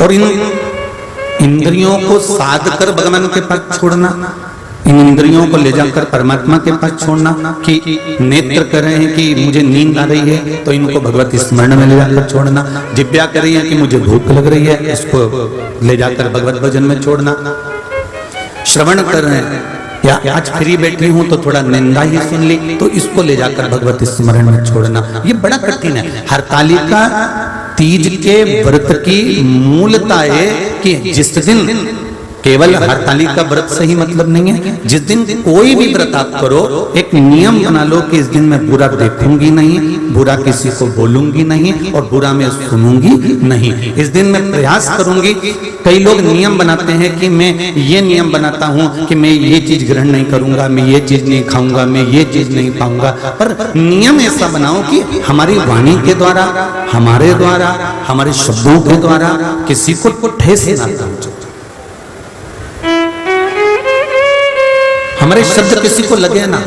और इन इंद्रियों को साध कर भगवान के पास छोड़ना, इन इंद्रियों को ले जाकर परमात्मा के पास छोड़ना, कि नेत्र कर रहे हैं कि मुझे नींद आ रही है तो इनको भगवत स्मरण में ले जाकर छोड़ना, जिब्या कर रही है कि मुझे भूख लग रही है इसको ले जाकर भगवत भजन में छोड़ना, श्रवण कर रहे हैं या आज फ्री बैठी हूं तो थोड़ा निंदा ही सुन ली तो इसको ले जाकर भगवत स्मरण में छोड़ना। ये बड़ा कठिन है। हरतालिका तीज के व्रत की मूलता है कि जिस दिन केवल हरतालिका व्रत से ही मतलब नहीं है, जिस दिन कोई भी व्रत आप करो एक नियम बना लो कि इस दिन मैं बुरा देखूंगी नहीं, बुरा किसी को बोलूंगी नहीं और बुरा मैं सुनूंगी नहीं। इस दिन मैं प्रयास करूंगी। कई लोग नियम बनाते हैं कि मैं ये नियम बनाता हूं कि मैं ये चीज ग्रहण नहीं करूंगा, मैं ये चीज नहीं खाऊंगा, मैं ये चीज नहीं पाऊंगा। पर नियम ऐसा बनाओ कि हमारी वाणी के द्वारा, हमारे द्वारा, हमारे शब्दों के द्वारा किसी को ठेस ना पहुंचे, हमारे शब्द किसी को लगे ना।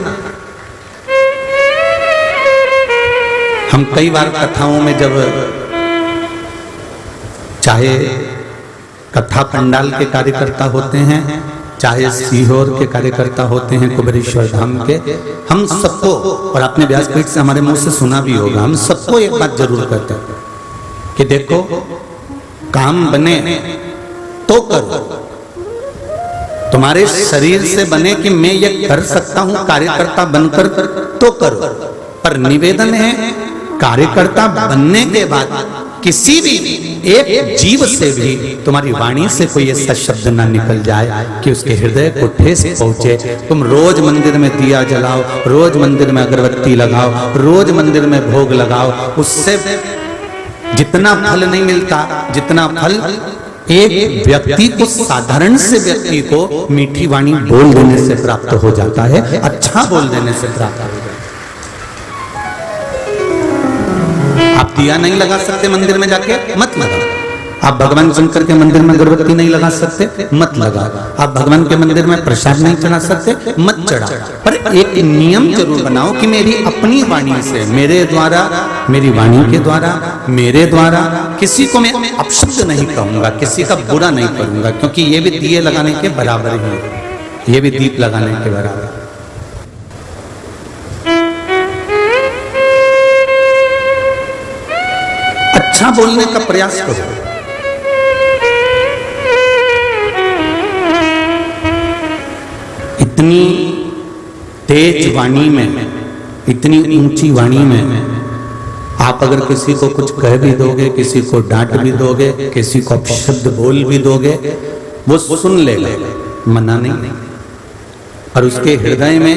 हम कई बार कथाओं में जब चाहे कथा पंडाल के कार्यकर्ता होते हैं, चाहे सीहोर के कार्यकर्ता होते हैं कुबेरेश्वर धाम के, हम सबको, और आपने व्यासपीठ से हमारे मुंह से सुना भी होगा, हम सबको एक बात जरूर कहते हैं कि देखो काम बने तो करो, तुम्हारे शरीर से बने कि मैं ये कर सकता हूं कार्यकर्ता बनकर तो करो। पर निवेदन है कार्यकर्ता बनने के बाद किसी भी एक जीव से भी तुम्हारी वाणी से कोई ऐसा शब्द ना निकल जाए कि उसके हृदय को ठेस पहुंचे। तुम रोज मंदिर में दिया जलाओ, रोज मंदिर में अगरबत्ती लगाओ, रोज मंदिर में भोग लगाओ, उससे जितना फल नहीं मिलता जितना फल एक व्यक्ति को, साधारण से व्यक्ति को मीठी वाणी बोल देने से प्राप्त हो जाता है, अच्छा बोल देने से प्राप्त हो जाता है। आप दिया नहीं लगा सकते मंदिर में जाके, मत लगाओ। आप भगवान शंकर के मंदिर में अगरबत्ती नहीं लगा सकते, मत लगाओ। आप भगवान के मंदिर में प्रसाद नहीं चढ़ा सकते, मत चढ़ाओ। पर एक नियम जरूर बनाओ कि मेरी अपनी वाणी से, मेरे द्वारा, मेरी वाणी के द्वारा, मेरे द्वारा किसी को मैं अपशब्द नहीं कहूंगा, किसी का बुरा नहीं करूंगा, क्योंकि ये भी दिए लगाने के बराबर ही है, ये भी दीप लगाने के बराबर। अच्छा बोलने का प्रयास करो। इतनी तेज वाणी में, इतनी ऊंची वाणी में आप अगर किसी को कुछ कह भी दोगे, किसी को डांट भी दोगे, किसी को अपशब्द बोल भी दोगे, वो सुन लेगा, मना नहीं। और उसके हृदय में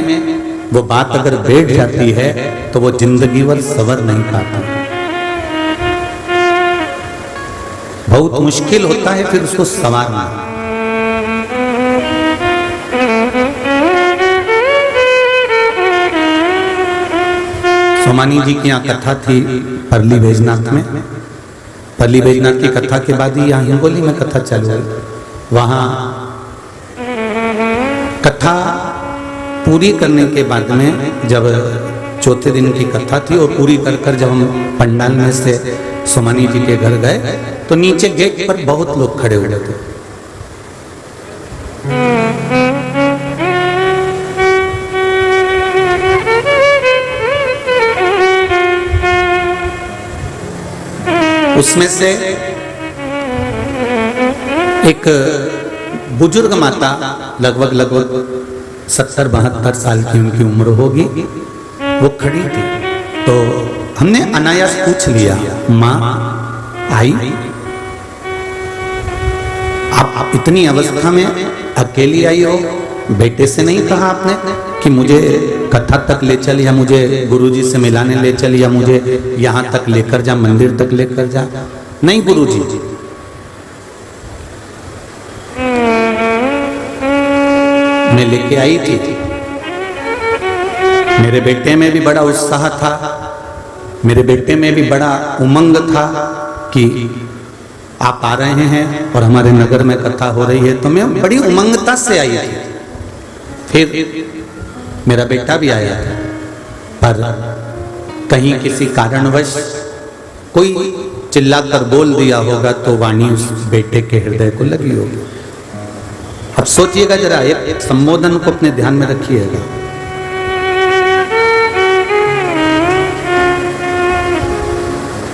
वो बात अगर बैठ जाती है तो वो जिंदगी भर सवर नहीं पाता, बहुत मुश्किल होता है फिर उसको संवारना। सोमानी जी की यहाँ कथा थी परली बैजनाथ में। परली बैजनाथ की कथा के बाद ही यहाँ हिंगोली में कथा चालू हुई। वहाँ कथा पूरी करने के बाद में, जब चौथे दिन की कथा थी और पूरी कर जब हम पंडाल में से सोमानी जी के घर गए तो नीचे गेट पर बहुत लोग खड़े हुए थे। उसमें से एक बुजुर्ग माता, लगभग 70-72 साल की उनकी उम्र होगी, वो खड़ी थी। तो हमने अनायास पूछ लिया, माँ आई, आप इतनी अवस्था में अकेली आई हो, बेटे से नहीं कहा आपने कि मुझे कथा तक ले चल, या मुझे गुरुजी से मिलाने ले चल, या मुझे यहाँ तक लेकर जा, मंदिर तक लेकर जा? नहीं गुरुजी, मैं लेके आई थी। मेरे बेटे में भी बड़ा उत्साह था, मेरे बेटे में भी बड़ा उमंग था कि आप आ रहे हैं और हमारे नगर में कथा हो रही है, तो मैं बड़ी उमंगता से आई थी। फिर मेरा बेटा भी आया था, पर कहीं किसी कारणवश कोई चिल्ला कर बोल दिया होगा तो वाणी उस बेटे के हृदय को लगी होगी। अब सोचिएगा जरा, एक संबोधन को अपने ध्यान में रखिएगा।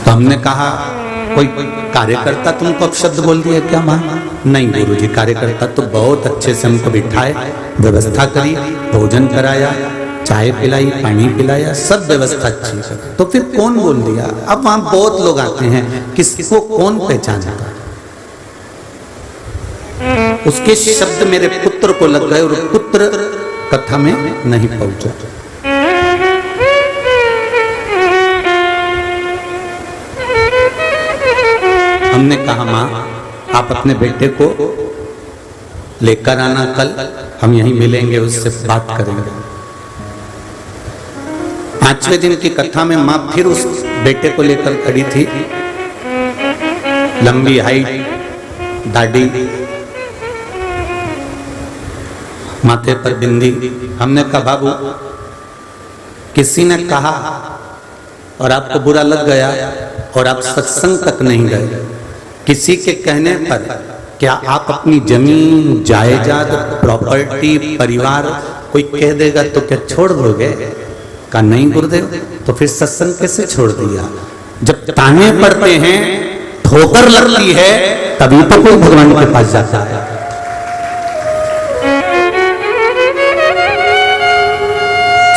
तो हमने कहा कोई कार्यकर्ता तुमको अपशब्द बोल दिया क्या मां? नहीं गुरुजी, कार्यकर्ता तो बहुत अच्छे से हमको बिठाए, व्यवस्था करी, भोजन कराया, चाय पिलाई, पानी पिलाया, सब व्यवस्था अच्छी है। तो फिर कौन बोल दिया? अब वहां बहुत लोग आते हैं, किसको कौन पहचानता? उसके शब्द मेरे पुत्र को लग गए और पुत्र कथा में नहीं पहुंचा। हमने कहा मां, आप अपने बेटे को लेकर आना, कल हम यहीं मिलेंगे, उससे बात करेंगे। 5वें दिन की कथा में मां फिर उस बेटे को लेकर खड़ी थी, लंबी हाइट, दाढ़ी, माथे पर बिंदी। हमने कहा बाबू, किसी ने कहा और आपको बुरा लग गया और आप सत्संग तक नहीं गए, किसी के कहने पर क्या आप अपनी जमीन, जायदाद, प्रॉपर्टी, परिवार कोई कह देगा तो क्या छोड़ दोगे? कहा नहीं गुरुदेव। तो फिर सत्संग कैसे छोड़ दिया? जब ताने पड़ते हैं, ठोकर लगती है, तभी तो कोई भगवान के पास जाता है।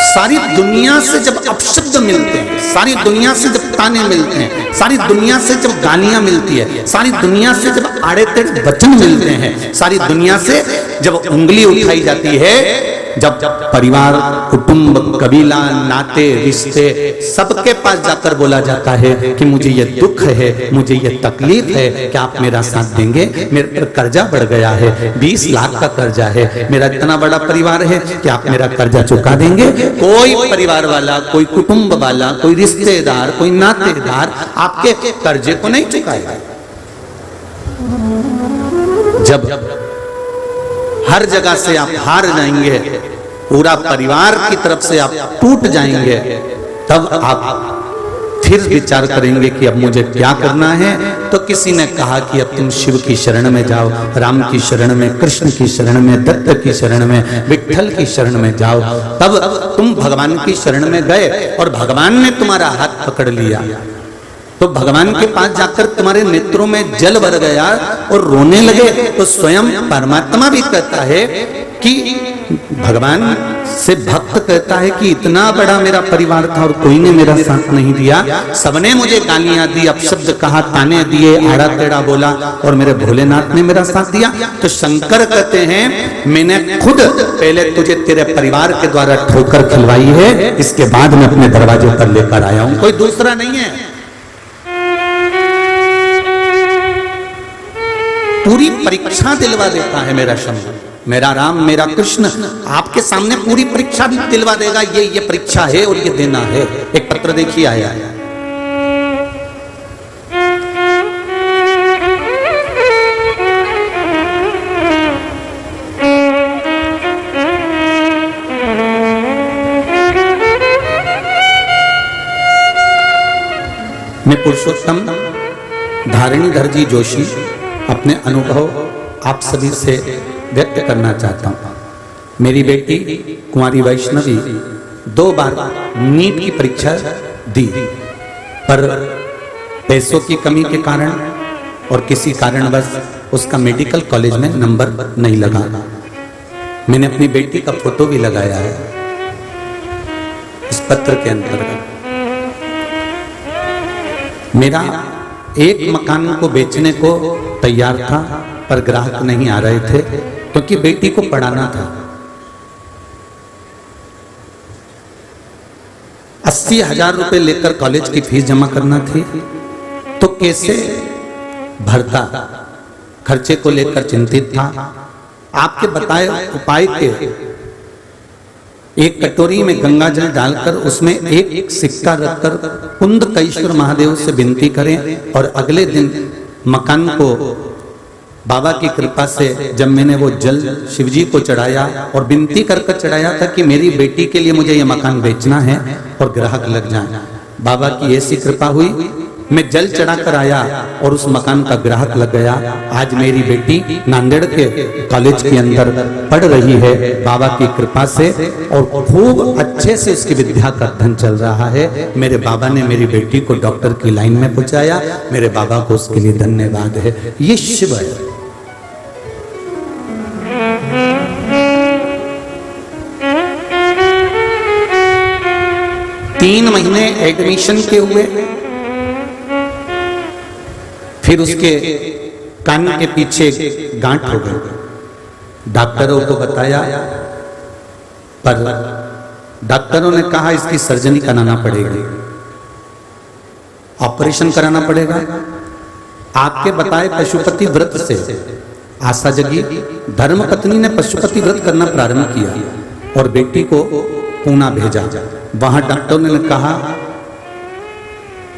सारी दुनिया से जब अपशब्द मिलते हैं, सारी दुनिया से जब ताने मिलते हैं, सारी दुनिया से जब गालियां मिलती है, सारी दुनिया से जब आड़े तेड़े वचन मिलते हैं, सारी दुनिया से जब उंगली उठाई जाती है, जब परिवार, कुटुंब, कबीला, नाते, रिश्ते, सबके पास जाकर बोला जाता है कि मुझे ये दुख है, मुझे ये तकलीफ है, क्या आप मेरा साथ देंगे? मेरे पर कर्जा बढ़ गया है, 20 लाख का कर्जा है, मेरा इतना बड़ा परिवार है, क्या आप मेरा कर्जा चुका देंगे? कोई परिवार वाला, कोई कुटुंब वाला, कोई रिश्तेदार, कोई नातेदार आपके कर्जे को नहीं चुकाएगा। जब हर जगह से आप हार जाएंगे, पूरा परिवार की तरफ से आप टूट जाएंगे, तब आप फिर विचार करेंगे कि अब मुझे क्या करना है। तो किसी ने कहा कि अब तुम शिव की शरण में जाओ, राम की शरण में, कृष्ण की शरण में, दत्त की शरण में, विट्ठल की शरण में जाओ। तब तुम भगवान की शरण में गए और भगवान ने तुम्हारा हाथ पकड़ लिया, तो भगवान के पास जाकर तुम्हारे नेत्रों में जल भर गया और रोने लगे। तो स्वयं परमात्मा भी कहता है कि भगवान से भक्त कहता है कि इतना बड़ा मेरा परिवार था और कोई ने मेरा साथ नहीं दिया, सबने मुझे गालियां दी, अपशब्द कहा, ताने दिए, आड़ा टेढ़ा बोला और मेरे भोलेनाथ ने मेरा साथ दिया। तो शंकर कहते हैं मैंने खुद पहले तुझे तेरे परिवार के द्वारा ठोकर खिलवाई है, इसके बाद मैं अपने दरवाजे पर लेकर आया हूं, कोई दूसरा नहीं है। पूरी परीक्षा दिलवा देता है मेरा शंभु, मेरा राम, मेरा कृष्ण आपके सामने पूरी परीक्षा भी दिलवा देगा, ये परीक्षा है और ये देना है। एक पत्र देखिए आया है, मैं पुरुषोत्तम धारणीधर जी जोशी अपने अनुभव आप सभी से व्यक्त करना चाहता हूं। मेरी बेटी कुंवारी वैष्णवी 2 बार नीट की परीक्षा दी, पर पैसों की कमी के कारण और किसी कारणवश उसका मेडिकल कॉलेज में नंबर नहीं लगा। मैंने अपनी बेटी का फोटो भी लगाया है इस पत्र के अंतर्गत। मेरा एक मकान को बेचने को तैयार था, पर ग्राहक नहीं आ रहे थे क्योंकि बेटी को पढ़ाना था। 80,000 रुपए लेकर कॉलेज की फीस जमा करना थी, तो कैसे भरता, खर्चे को लेकर चिंतित था। आपके बताए उपाय के एक कटोरी में गंगा जल डालकर उसमें एक सिक्का रखकर कुंदकेश्वर महादेव से विनती करें, और अगले दिन मकान को बाबा की कृपा से जब मैंने वो जल शिवजी को चढ़ाया और विनती कर चढ़ाया था कि मेरी बेटी के लिए मुझे ये मकान बेचना है और ग्राहक लग जाए, बाबा की ऐसी कृपा हुई मैं जल चढ़ाकर आया और उस मकान का ग्राहक लग गया। आज मेरी बेटी नांदेड़ के कॉलेज के अंदर पढ़ रही है बाबा की कृपा से, और खूब अच्छे से उसकी विद्या का अध्ययन चल रहा है। मेरे बाबा ने मेरी बेटी को डॉक्टर की लाइन में पहुंचाया। मेरे बाबा को उसके लिए धन्यवाद है। ये शिव है। 3 महीने एडमिशन के हुए, फिर उसके कान के पीछे गांठ हो गई। डॉक्टरों को बताया, पर डॉक्टरों ने कहा इसकी सर्जरी कराना पड़ेगी, ऑपरेशन कराना पड़ेगा। आपके बताए पशुपति व्रत से आशा जगी। धर्मपत्नी ने पशुपति व्रत करना प्रारंभ किया और बेटी को पूना भेजा। वहां डॉक्टरों ने कहा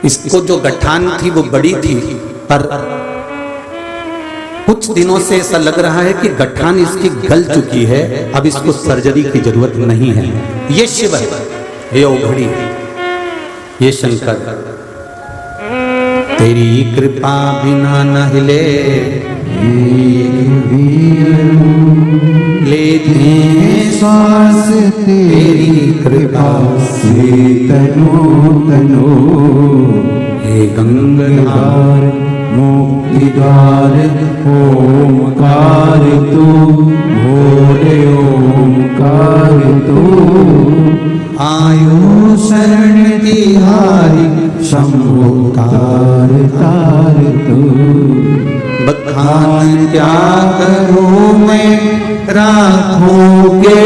इसको जो गठान थी वो बड़ी थी, पर कुछ दिनों से ऐसा लग रहा है कि गठान इसकी गल चुकी है, अब इसको सर्जरी की जरूरत नहीं है। ये शिव है, ये ओघड़ी, ये शंकर। तेरी कृपा बिना न हिले लेते श्वास तेरी कृपा से तनो तनो। हे गंगाधर मुक्ति द्वार ओमकार तू, भोले ओमकार तू। आयो शरण तिहारी शंभु तार तार तू। बखान क्या करूं मैं राखोगे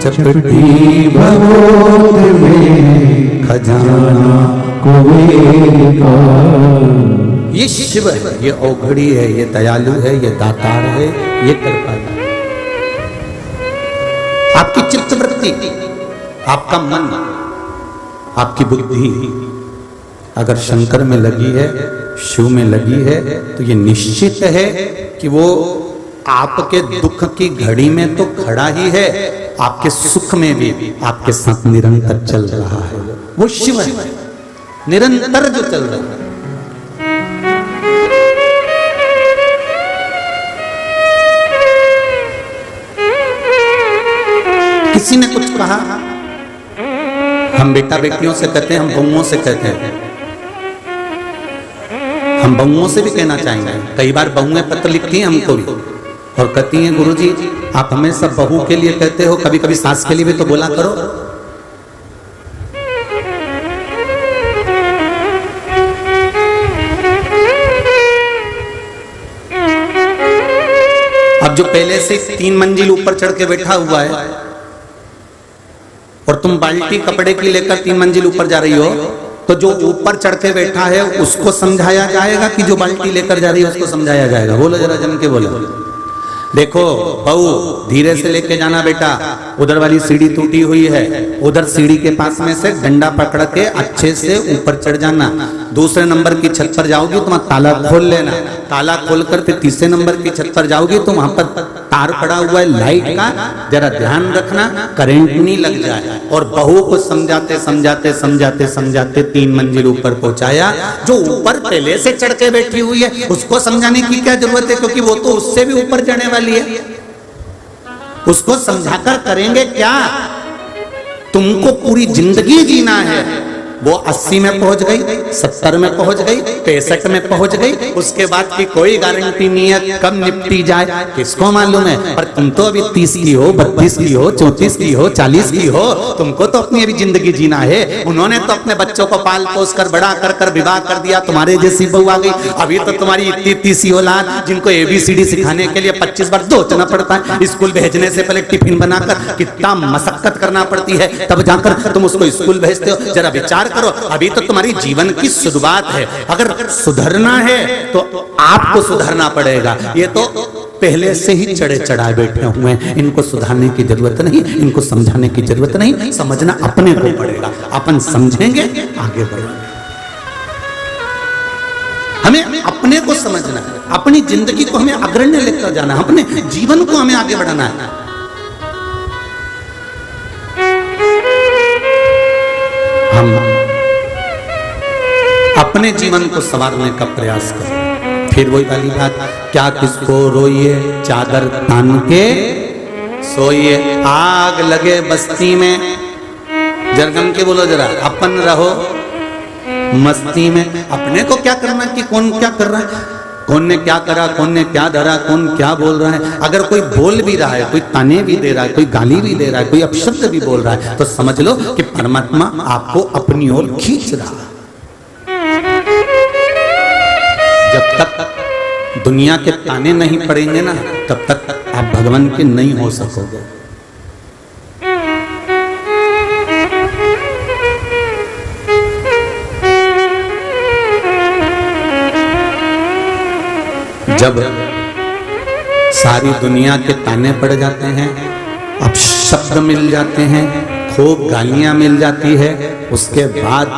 चपटी भगोद में खजाना कुबेर का। ये शिव है, ये औघड़ी है, ये दयालु है, ये दातार है, ये कृपालु। आपकी चित्तवृत्ति, आपका मन, आपकी बुद्धि अगर शंकर में लगी है, शिव में लगी है, तो ये निश्चित है कि वो आपके दुख की घड़ी में तो खड़ा ही है, आपके सुख में भी आपके साथ निरंतर चल रहा है। वो शिव है, निरंतर जो चल रहा है। किसी ने कुछ कहा, हम बेटा बेटियों से कहते हैं, हम बहुओं से कहते हैं, हम बहुओं से भी कहना चाहेंगे। कई बार बहुएं पत्र लिखती हैं हमको भी और कहती हैं गुरुजी आप हमेशा बहू के लिए कहते हो, कभी कभी सास के लिए भी तो बोला करो। अब जो पहले से 3 मंजिल ऊपर चढ़ के बैठा हुआ है और तुम बाल्टी कपड़े की लेकर 3 मंजिल ऊपर जा रही हो, तो जो ऊपर चढ़ के बैठा है उसको समझाया जाएगा कि जो बाल्टी लेकर जा रही है उसको समझाया जाएगा? बोलो जरा जम के बोलो। देखो बहू, धीरे से लेके जाना बेटा, उधर वाली सीढ़ी टूटी हुई है, उधर सीढ़ी के पास में से डंडा पकड़ के अच्छे से ऊपर चढ़ जाना। दूसरे नंबर की छत पर जाओगी तो वहां ताला खोल लेना, ताला खोलकर फिर तीसरे नंबर की छत पर जाओगी तो वहां पर तार पड़ा हुआ है लाइट का, जरा ध्यान रखना करंट नहीं लग जाए। और बहू को समझाते समझाते समझाते समझाते 3 मंजिल ऊपर पहुंचाया। जो ऊपर पहले से चढ़ के बैठी हुई है उसको समझाने की क्या जरूरत है, क्योंकि वो तो उससे भी ऊपर चढ़ने वाली है। उसको समझाकर करेंगे क्या? तुमको पूरी जिंदगी जीना है। वो 80 में पहुंच गई, 70 में पहुंच गई, 65 में पहुंच गई, उसके बाद की कोई गारंटी नहीं है कब निपटी जाए, किसको मालूम है। पर तुम तो अभी 30 की हो, 32 की हो, 34 की हो, 40 की हो, तुमको तो अपनी अभी जिंदगी जीना है। उन्होंने तो अपने बच्चों को पाल पोस कर बड़ा कर कर विवाह कर दिया, तुम्हारे जैसी बहू आ गई। अभी तो तुम्हारी इतनी सी औलाद जिनको ABCD सिखाने के लिए 25 बार सोचना पड़ता है, स्कूल भेजने से पहले टिफिन बनाकर कितना मशक्कत करना पड़ती है, तब जाकर तुम उसको स्कूल भेजते हो। जरा विचार करो, अभी तो तुम्हारी जीवन की शुरुआत है। अगर सुधरना है तो आपको सुधरना पड़ेगा। ये तो पहले से ही चढ़े चढ़ाए बैठे हुए हैं, इनको सुधारने की जरूरत नहीं, इनको समझाने की जरूरत नहीं, समझना अपने को पड़ेगा। अपन समझेंगे आगे बढ़ेंगे। हमें अपने को समझना है, अपनी जिंदगी को हमें अग्रणी लेकर जाना है, अपने जीवन को हमें आगे बढ़ाना है। हम अपने जीवन को संवारने का प्रयास करें। फिर वही वाली बात, क्या किसको रोइए चादर तान के सोइए। आग लगे बस्ती में, जरगम के बोलो जरा, अपन रहो मस्ती में। अपने को क्या करना कि कौन क्या कर रहा है, कौन ने क्या करा, कौन ने क्या धरा, कौन क्या बोल रहा है। अगर कोई बोल भी रहा है, कोई ताने भी दे रहा है, कोई गाली भी दे रहा है, कोई अपशब्द भी बोल रहा है, तो समझ लो कि परमात्मा आपको अपनी ओर खींच रहा है। जब तक दुनिया के ताने नहीं पड़ेंगे ना, तब तक आप भगवान के नहीं हो सकोगे। जब सारी दुनिया के ताने पड़ जाते हैं, अब शब्द मिल जाते हैं, खूब गालियां मिल जाती है, उसके बाद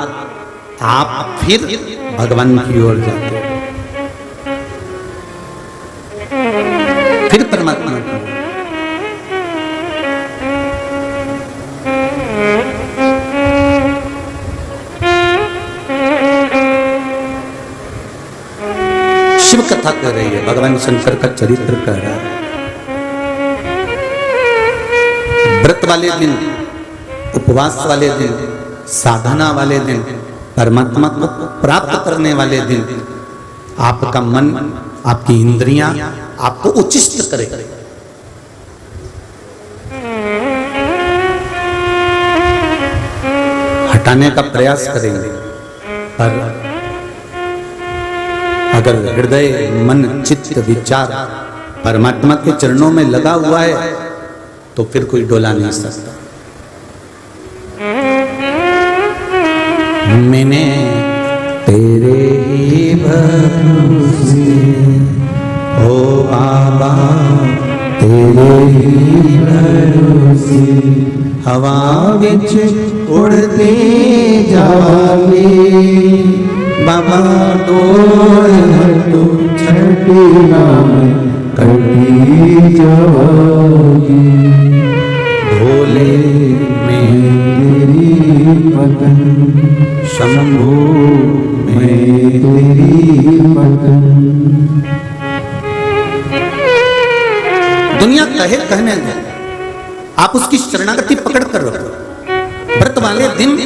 आप फिर भगवान की ओर जाते हैं, फिर परमात्मा की। शिव कथा कर रही है, भगवान शंकर का चरित्र कह रहा है। व्रत वाले दिन, उपवास वाले दिन, साधना वाले दिन, परमात्मा को प्राप्त करने वाले दिन, आपका मन, आपकी इंद्रियां आपको उचिष्ट करे। हटाने का प्रयास करेंगे, पर अगर हृदय, मन, चित्त, विचार परमात्मा के चरणों में लगा हुआ है, तो फिर कोई डोला नहीं सकता। मैंने तेरे ही भरोसे, ओ बाबा तेरे ही भरोसे, हवा विच उड़ते जावे, बाबा डोर हटो छठी नाम कटी जाओगी, भोले में तेरी पतन शंभू मैं तेरी पतन। दुनिया कहे कहने दे, आप उसकी शरणागति पकड़ कर रखो। व्रत वाले दिन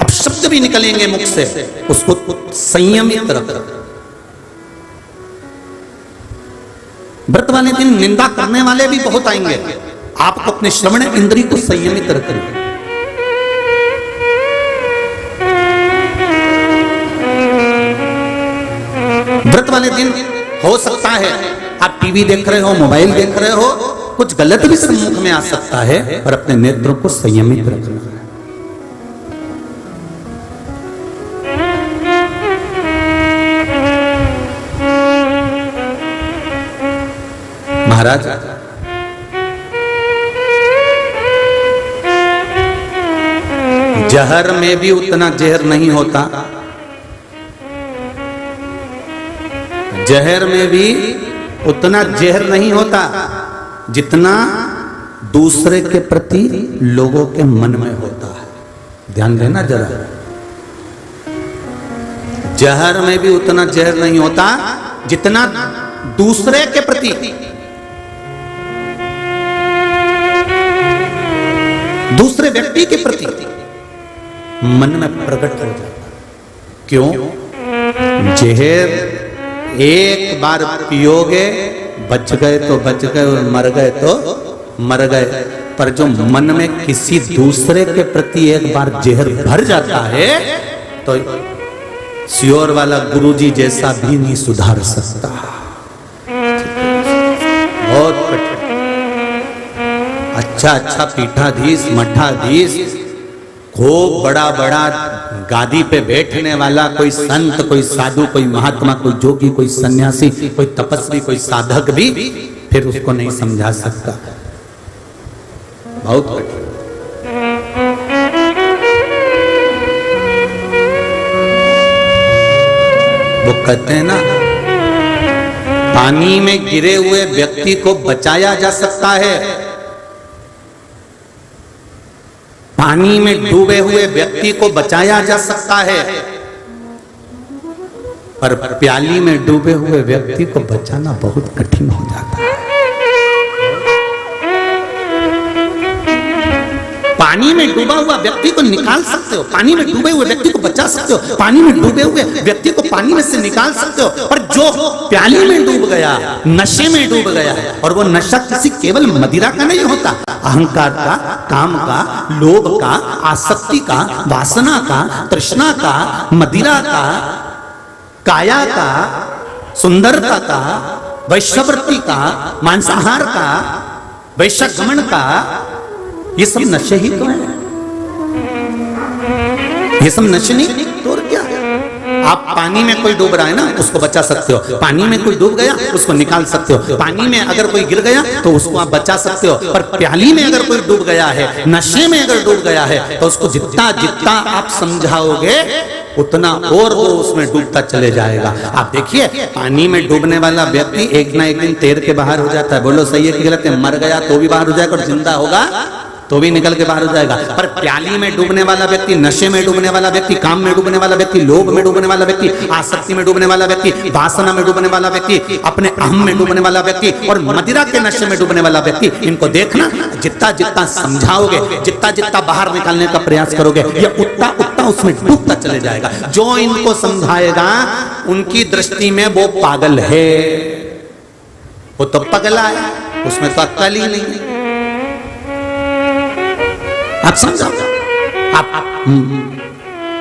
अब शब्द भी निकलेंगे मुख से, उसको संयमित रखो। व्रत वाले दिन निंदा करने वाले भी बहुत आएंगे, आपको अपने श्रवण इंद्रिय को संयमित रखना। व्रत वाले दिन हो सकता है आप टीवी देख रहे हो, मोबाइल देख रहे हो, कुछ गलत भी सम्मुख में आ सकता है, पर अपने नेत्रों को संयमित रखना है। महाराज जहर में भी उतना जहर नहीं होता, जहर में भी उतना जहर नहीं होता जितना दूसरे के प्रति लोगों के मन में होता है। ध्यान देना जरा, जहर में भी उतना जहर नहीं होता जितना दूसरे के प्रति, दूसरे व्यक्ति के प्रति मन में प्रकट हो जाता। क्यों? जहर एक बार पियोगे, बच गए तो बच गए और मर गए तो मर गए, पर जो मन में किसी दूसरे के प्रति एक बार जहर भर जाता है, तो सियोर वाला गुरुजी जैसा भी नहीं सुधार सकता। बहुत कठिन। अच्छा पीठाधीश, मठाधीश, खूब बड़ा बड़ा गादी पे बैठने वाला कोई संत, कोई साधु, कोई महात्मा, कोई जोगी, कोई सन्यासी, कोई तपस्वी, कोई साधक भी फिर उसको नहीं समझा सकता। बहुत कठिन। वो कहते हैं ना, पानी में गिरे हुए व्यक्ति को बचाया जा सकता है, पानी में डूबे हुए व्यक्ति को बचाया जा सकता है, पर प्याली में डूबे हुए व्यक्ति को बचाना बहुत कठिन हो जाता है। पानी में डूबा हुआ व्यक्ति को निकाल सकते हो, पानी में डूबे हुए व्यक्ति को बचा सकते हो, पानी में डूबे हुए व्यक्ति को पानी में से निकाल सकते हो, पर जो प्याली में डूब गया, नशे में डूब गया, और वो नशा किसी केवल मदिरा का नहीं होता, अहंकार का, काम का, लोभ का, आसक्ति का, वासना का, तृष्णा का, मदिरा का, काया का, सुंदरता का, वैश्यवृत्ति का, मांसाहार का, वैश्यगमन का, ये सब नशे ही तो हैं। ये सब नशे नहीं तो और क्या है? आप पानी में कोई डूब रहा है ना, उसको बचा सकते हो, पानी में कोई डूब गया उसको निकाल सकते हो, पानी में अगर कोई गिर गया तो उसको आप बचा सकते हो, पर प्याली में अगर कोई डूब गया है, नशे में अगर डूब गया है, तो उसको जितना जितना आप समझाओगे उतना और वो उसमें डूबता चले जाएगा। आप देखिए, पानी में डूबने वाला व्यक्ति एक ना एक दिन तैर के बाहर हो जाता है। बोलो सही है कि गलत है? मर गया तो भी बाहर हो जाएगा और जिंदा होगा तो भी निकल के बाहर हो जाएगा। पर प्याली में डूबने वाला व्यक्ति, नशे में डूबने वाला व्यक्ति, काम में डूबने वाला व्यक्ति, लोभ में डूबने वाला व्यक्ति, आसक्ति में डूबने वाला व्यक्ति, वासना में डूबने वाला व्यक्ति, अपने अहम में डूबने वाला व्यक्ति और मदिरा के नशे में डूबने वाला व्यक्ति, इनको देखना, जितना जितना समझाओगे, जितना जितना बाहर निकालने का प्रयास करोगे, ये उतना उतना उसमें डूबता चले जाएगा। जो इनको समझाएगा उनकी दृष्टि में वो पागल है, वो तो पगला है, उसमें तो अक्ल ही नहीं है। आप समझाओ, आप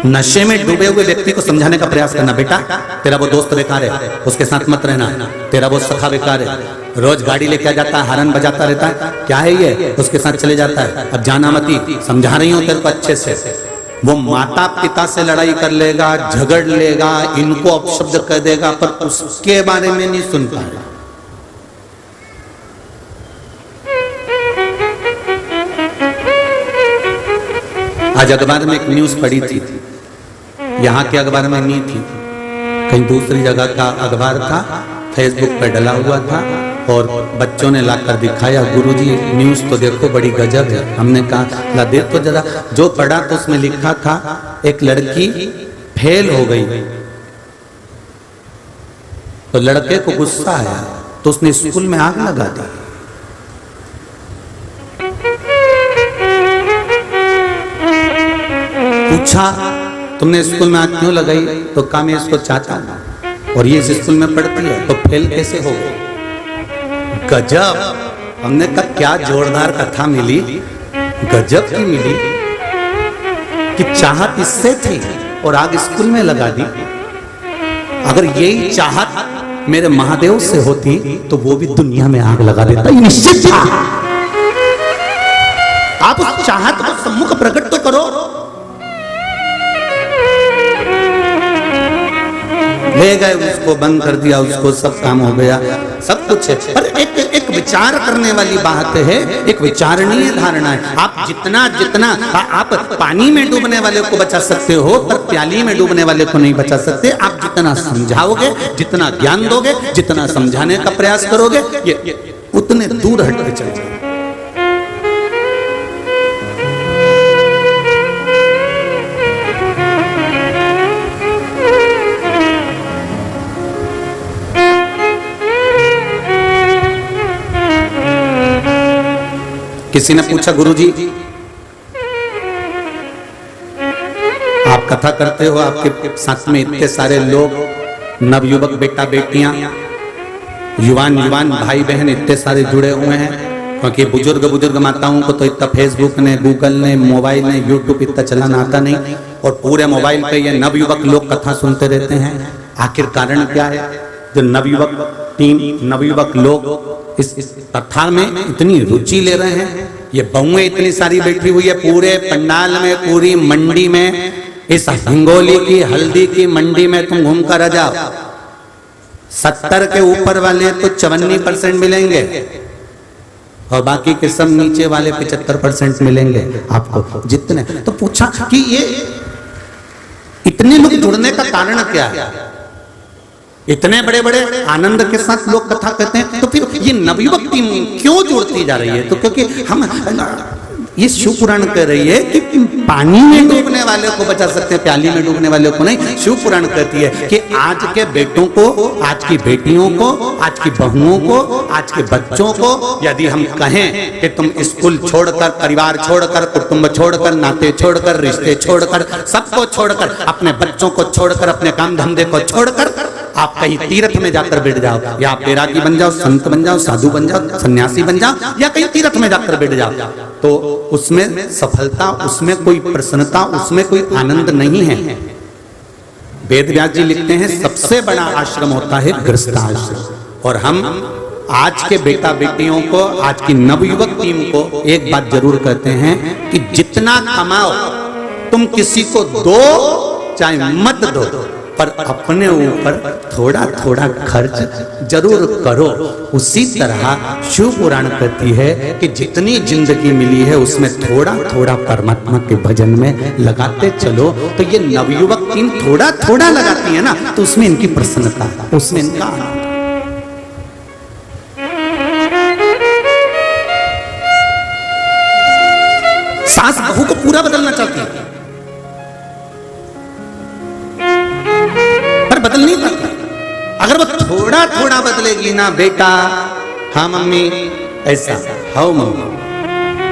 नशे में डूबे हुए व्यक्ति को समझाने का प्रयास करना, बेटा तेरा वो दोस्त बेकार है, उसके साथ मत रहना, तेरा वो सखा बेकार है, रोज गाड़ी लेके आ जाता है, हॉर्न बजाता रहता है, क्या है ये, उसके साथ चले जाता है, अब जाना मती, समझा रही हूं तेरे को अच्छे से। वो माता पिता से लड़ाई कर लेगा, झगड़ लेगा, इनको अपशब्द कर देगा, पर उसके बारे में नहीं सुनता है। आज अखबार में एक न्यूज पढ़ी थी, यहाँ के अखबार में नहीं थी, कहीं दूसरी जगह का अखबार था, फेसबुक पर डला हुआ था और बच्चों ने लाकर दिखाया, गुरुजी न्यूज तो देखो बड़ी गजब है। हमने कहा ला देख तो जरा। जो पढ़ा तो उसमें लिखा था एक लड़की फेल हो गई, तो लड़के को गुस्सा आया तो उसने स्कूल में आग लगा दी। पूछा तुमने स्कूल में आग क्यों लगाई, तो कहा मैं इसको चाहता हूं और ये इस स्कूल में पढ़ती है, तो फेल कैसे हो गई। गजब, हमने कहा क्या जोरदार कथा मिली, गजब की मिली कि चाहत इससे थी और आग स्कूल में लगा दी। अगर यही चाहत मेरे महादेव से होती तो वो भी दुनिया में आग लगा देता, ये निश्चित था। आप उस चाहत को सम्मुख प्रकट तो करो। ले गए उसको, बंद कर दिया उसको, सब काम हो गया, सब कुछ है, पर एक विचार करने वाली बात है, एक विचारणीय धारणा है। आप जितना जितना आप पानी में डूबने वाले को बचा सकते हो, पर प्याली में डूबने वाले को नहीं बचा सकते। आप जितना समझाओगे, जितना ज्ञान दोगे, जितना समझाने का प्रयास करोगे, ये उतने दूर हटके चल जाएंगे। किसी ने पूछा गुरुजी आप कथा करते हो, आपके साथ में इतने सारे लोग, नवयुवक बेटा बेटियां, युवान युवान भाई बहन इतने सारे जुड़े हुए हैं, क्योंकि बुजुर्ग माताओं को तो इतना फेसबुक ने, गूगल ने, मोबाइल ने, यूट्यूब इतना चलाना आता नहीं, और पूरे मोबाइल पे ये नवयुवक लोग कथा सुनते रहते हैं। आखिर कारण क्या है जो नवयुवक टीम, नवयुवक लोग इस कथा में इतनी रुचि ले रहे हैं। ये बहुएं इतनी सारी बैठी हुई है पूरे पंडाल में, पूरी मंडी में, इस हिंगोली की हल्दी की मंडी में तुम घूम कर आ जाओ, 70 के ऊपर वाले तो 54% मिलेंगे और बाकी के सब नीचे वाले 75% मिलेंगे आपको जितने। तो पूछा कि ये इतने लोग जुड़ने का कारण क्या है, इतने बड़े बड़े आनंद के साथ लोग कथा कहते हैं, तो फिर ये नवयुवक टीम क्यों जुड़ती जा रही है? तो क्योंकि हम ये शिव पुराण कह रही है कि पानी में डूबने वाले को बचा सकते हैं, प्याली में डूबने वाले को नहीं। शिव पुराण कहती है कि आज के बेटों को, आज की बेटियों को, आज की बहुओं को, आज के बच्चों को यदि हम कहें कि तुम स्कूल छोड़कर, परिवार छोड़कर, कुटुंब छोड़कर, नाते छोड़कर, रिश्ते छोड़कर, सबको छोड़कर, अपने बच्चों को छोड़कर, अपने काम धंधे को छोड़कर आप कहीं तीर्थ में जाकर बैठ जाओ, या आप बैरागी बन जाओ, संत बन जाओ, साधु बन जाओ, सन्यासी बन जाओ, या कहीं तीर्थ में जाकर बैठ जाओ, तो उसमें सफलता, उसमें कोई प्रसन्नता, उसमें कोई आनंद नहीं है। वेद व्यास जी लिखते हैं सबसे बड़ा आश्रम होता है गृहस्थाश्रम। और हम आज के बेटा बेटियों को, आज की नवयुवक टीम को एक बात जरूर कहते हैं कि जितना कमाओ तुम किसी को दो चाहे मत दो, पर अपने ऊपर थोड़ा थोड़ा खर्च जरूर करो। उसी तरह शिव पुराण कहती है कि जितनी जिंदगी मिली है उसमें थोड़ा थोड़ा परमात्मा के भजन में लगाते चलो। तो ये नवयुवक टीम थोड़ा थोड़ा लगाती है ना, तो उसमें इनकी प्रसन्नता, उसमें इनका आनंद। सास बहू को पूरा बदलना चाहती है पर बदल नहीं पाती। अगर वो थोड़ा थोड़ा बदलेगी ना, बेटा हाँ मम्मी ऐसा, हाँ मम्मी।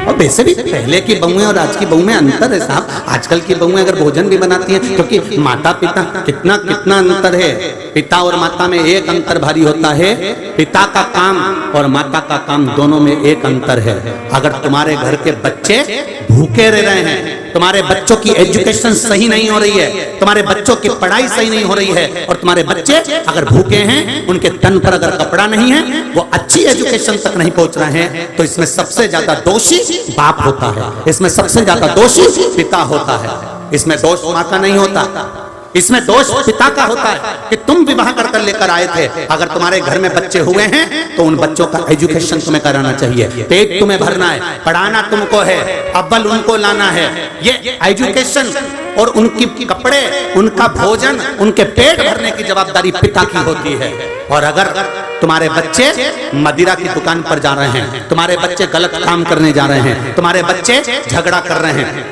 और वैसे भी पहले की बहुएं और आज की बहुएं में अंतर है साहब। आजकल की बहुएं अगर भोजन भी बनाती हैं, क्योंकि माता पिता कितना कितना अंतर है। पिता और माता में एक अंतर भारी होता है, पिता का काम और माता का काम दोनों में एक अंतर है। अगर तुम्हारे घर के बच्चे भूखे रह रहे हैं, तुम्हारे बच्चों की एजुकेशन सही नहीं हो रही है, तुम्हारे बच्चों की पढ़ाई सही नहीं हो रही है, और तुम्हारे बच्चे अगर भूखे हैं, उनके तन पर अगर कपड़ा नहीं है, वो अच्छी एजुकेशन तक नहीं पहुंच रहे हैं, तो इसमें सबसे ज्यादा दोषी बाप होता है, इसमें सबसे ज्यादा दोषी पिता होता है। इसमें दोष मां का नहीं होता, इसमें दोष पिता का होता है कि तुम विवाह कर लेकर आए थे। अगर तुम्हारे घर में बच्चे हुए हैं तो उन बच्चों का एजुकेशन तुम्हें कराना चाहिए, पेट तुम्हें भरना है, पढ़ाना तुमको है, अव्वल उनको लाना है। ये एजुकेशन और उनकी कपड़े, उनका भोजन, उनके पेट भरने की जवाबदारी पिता की होती है। और अगर तुम्हारे बच्चे मदिरा की दुकान पर जा रहे हैं, तुम्हारे बच्चे गलत काम करने जा रहे हैं, तुम्हारे बच्चे झगड़ा कर रहे हैं,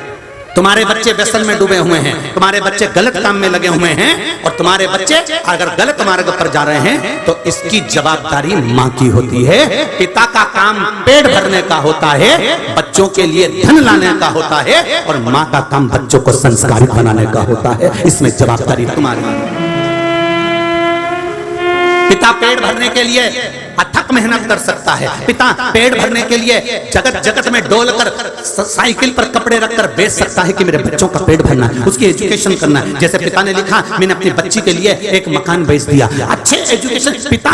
तुम्हारे बच्चे व्यसन में डूबे हुए हैं, तुम्हारे बच्चे गलत काम में लगे हुए हैं, और तुम्हारे बच्चे अगर गलत मार्ग पर जा रहे हैं, तो इसकी जवाबदारी माँ की होती है। पिता का काम पेट भरने का होता है, बच्चों के लिए धन लाने का होता है, और माँ का काम बच्चों को संस्कारित बनाने का होता है। इसमें जवाबदारी तुम्हारी। पिता पेट भरने के लिए अथक मेहनत कर सकता है, पिता पेट भरने के लिए जगत जगत में डोलकर साइकिल पर कपड़े रखकर बेच सकता है कि मेरे बच्चों का पेट भरना है, उसकी एजुकेशन करना है। जैसे पिता ने लिखा, मैंने अपनी बच्ची के लिए एक मकान बेच दिया। अच्छे एजुकेशन पिता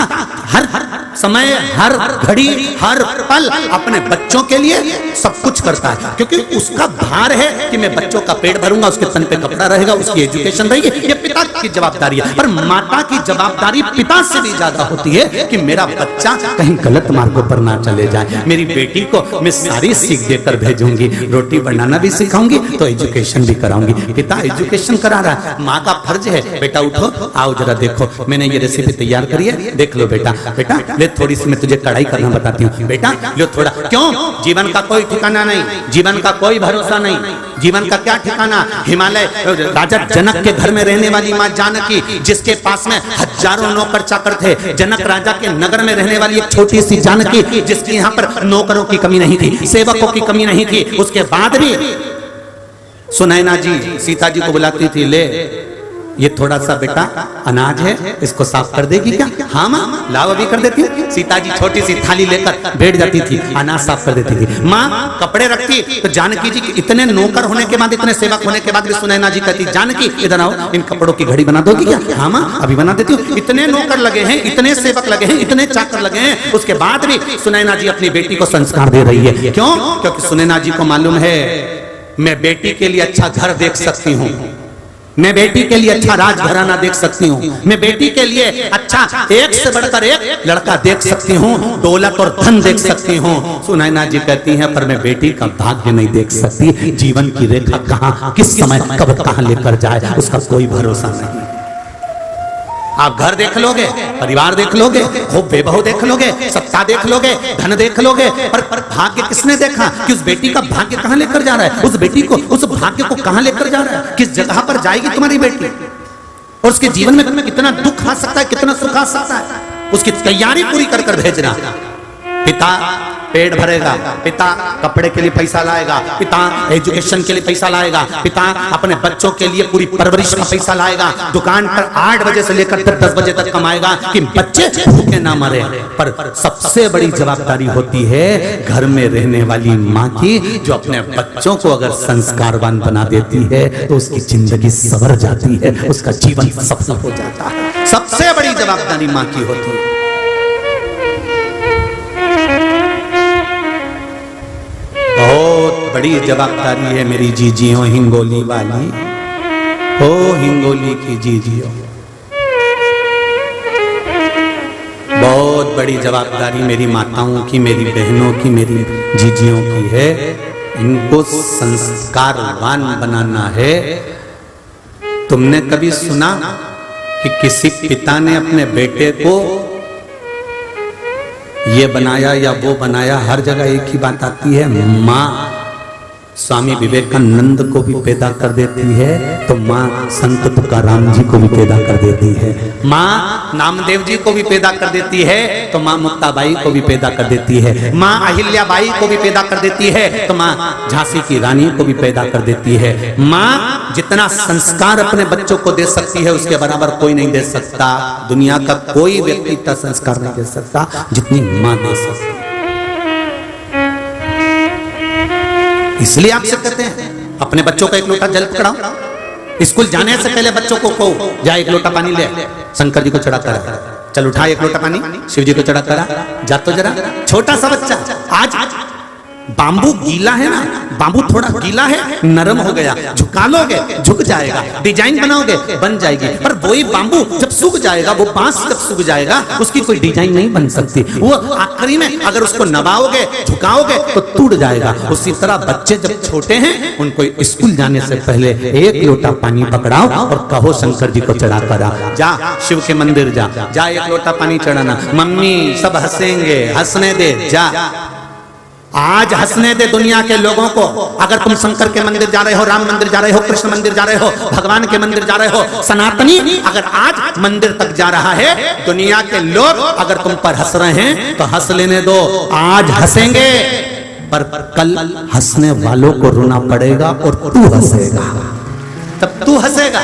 हर समय, हर घड़ी, हर पल अपने बच्चों के लिए सब कुछ करता है, क्योंकि उसका भार है कि मैं बच्चों का पेट भरूंगा, उसके तन पे कपड़ा रहेगा, उसकी एजुकेशन रहेगी। ये पिता की जवाबदारी है। पर माता की जवाबदारी पिता से भी ज्यादा होती है कि मेरा बच्चा कहीं गलत मार्गों पर ना चले जाए। मेरी बेटी को मैं सारी सीख देकर भेजूंगी, रोटी बनाना भी सिखाऊंगी तो एजुकेशन भी कराऊंगी। पिता एजुकेशन करा रहा है, माँ का फर्ज है, बेटा उठो, आओ जरा देखो मैंने ये रेसिपी तैयार करी है, देख लो बेटा। बेटा ले थोड़ी सी मैं तुझे कढ़ाई करना बताती हूँ, बेटा लो थोड़ा। क्यों? जीवन का कोई ठिकाना नहीं, जीवन का कोई भरोसा नहीं। जीवन का क्या ठिकाना? हिमालय राजा जनक के घर में रहने वाली माँ जानकी, जिसके पास में हजारों नौकर चाकर थे, जनक राजा के नगर में रहने वाली एक छोटी सी जानकी, जिसकी यहाँ पर नौकरों की कमी नहीं थी, सेवकों की कमी नहीं थी। उसके बाद भी सुनैना जी सीता जी को बुलाती थी, ले ये थोड़ा सा बेटा अनाज है, इसको साफ कर देगी क्या? हाँ माँ लाओ अभी कर देती हूँ। सीता जी छोटी सी थाली लेकर बैठ जाती थी, अनाज साफ कर देती थी। माँ कपड़े रखती तो जानकी जी इतने नौकर होने के बाद, इतने सेवक होने के बाद भी सुनैना जी कहती, जानकी इधर आओ, इन कपड़ों की घड़ी बना दोगी क्या? हाँ माँ अभी बना देती हूँ। इतने नौकर लगे हैं, इतने सेवक लगे हैं, इतने चाकर लगे हैं, उसके बाद भी सुनैना जी अपनी बेटी को संस्कार दे रही है। क्यों? क्योंकि सुनैना जी को मालूम है मैं बेटी के लिए अच्छा घर देख सकती हूँ, मैं बेटी के लिए अच्छा राजघराना देख सकती हूँ, मैं बेटी के लिए अच्छा एक से बढ़कर एक लड़का देख सकती हूँ, दौलत और धन देख सकती हूँ। सुनैना जी कहती हैं पर मैं बेटी का भाग्य नहीं देख सकती, जीवन की रेखा कहाँ किस समय कब कहाँ लेकर जाए उसका कोई भरोसा नहीं। आप घर देख लोगे, परिवार देख लोगे, खूब बेबहू देख लोगे, सत्ता देख लोगे, धन देख लोगे, पर भाग्य किसने देखा कि उस बेटी का भाग्य कहां लेकर जा रहा है? उस बेटी को, उस भाग्य को कहां लेकर जा रहा है? किस जगह पर जाएगी तुम्हारी बेटी? और उसके जीवन में कितना दुख आ सकता है, कितना सुख आ सकता है, उसकी तैयारी पूरी कर कर भेजना। पिता पेट भरेगा, पिता कपड़े के लिए पैसा लाएगा, पिता एजुकेशन के लिए पैसा लाएगा, पिता अपने बच्चों के लिए पूरी परवरिश का पैसा लाएगा, दुकान पर 8 बजे से लेकर 10 बजे तक कमाएगा कि बच्चे भूखे ना मरे। पर सबसे बड़ी जवाबदारी होती है घर में रहने वाली माँ की, जो अपने बच्चों को अगर संस्कारवान बना देती है तो उसकी जिंदगी संवर जाती है, उसका जीवन सफल हो जाता है। सबसे बड़ी जवाबदारी माँ की होती है। बहुत बड़ी जवाबदारी है मेरी जीजियों हिंगोली वाली, हो हिंगोली की जीजियों, बहुत बड़ी जवाबदारी मेरी माताओं की, मेरी बहनों की, मेरी जीजियों की है। इनको संस्कारवान बनाना है। तुमने कभी सुना कि किसी पिता ने अपने बेटे को ये बनाया या वो बनाया? हर जगह एक ही बात आती है, माँ स्वामी विवेकानंद को भी पैदा कर देती है तो माँ संत तुकाराम जी को भी पैदा कर देती है, माँ नामदेव जी को भी पैदा कर देती है तो माँ मुक्ताबाई को भी पैदा कर देती है, माँ अहिल्याबाई को भी पैदा कर देती है तो माँ झांसी की रानी को भी पैदा कर देती है। माँ जितना संस्कार अपने बच्चों को दे सकती है उसके बराबर कोई नहीं दे सकता। दुनिया का कोई व्यक्ति इतना संस्कार नहीं दे सकता जितनी माँ दे सकती है। इसलिए आपसे कहते हैं अपने बच्चों का एक लोटा जल पकड़ाओ। स्कूल जाने से पहले बच्चों को कहो जा एक लोटा पानी ले, शंकर जी को चढ़ा करा, चल उठा एक लोटा पानी शिव जी को चढ़ा करा, जा तो जरा। छोटा सा बच्चा, आज बांबू गीला है ना, बांबू थोड़ा गीला है, नरम हो गया, झुका लोगे झुक जाएगा, डिजाइन बनाओगे बन जाएगी। पर वही बांबू जब सूख जाएगा, वो बांस जब सूख जाएगा, उसकी कोई डिजाइन नहीं बन सकती। वो आखिरी में अगर उसको नवाओगे झुकाओगे तो टूट जाएगा। उसी तरह बच्चे जब छोटे हैं उनको स्कूल जाने से पहले एक लोटा पानी पकड़ाओ और कहो शंकर जी को चढ़ा करा, जा शिव के मंदिर जा, जा एक लोटा पानी चढ़ाना। मम्मी सब हंसेंगे, हंसने दे, जा आज हंसने दे दुनिया के लोगों को। अगर तुम शंकर के मंदिर जा रहे हो, राम मंदिर जा रहे हो, कृष्ण मंदिर जा रहे हो, भगवान के मंदिर जा रहे हो, सनातनी अगर आज मंदिर तक जा रहा है, दुनिया के लोग अगर तुम पर हंस रहे हैं तो हंस लेने दो, आज हंसेंगे, पर कल हंसने वालों को रोना पड़ेगा और तू हंसेगा, तब तू हंसेगा।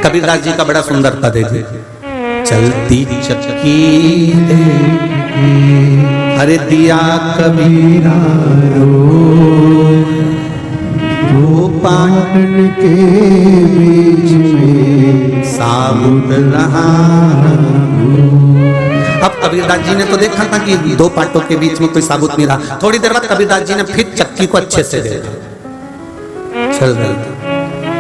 कबीरदास जी का बड़ा सुंदर पद है, चलती चक्की अरे दिया कबीरा दो पाटन के बीच में साबुत रहा। अब कबीरदास जी ने तो देखा था कि दो पाटों के बीच में कोई साबुत नहीं रहा। थोड़ी देर बाद कबीरदास जी ने फिर चक्की को अच्छे से देखा, चल रही।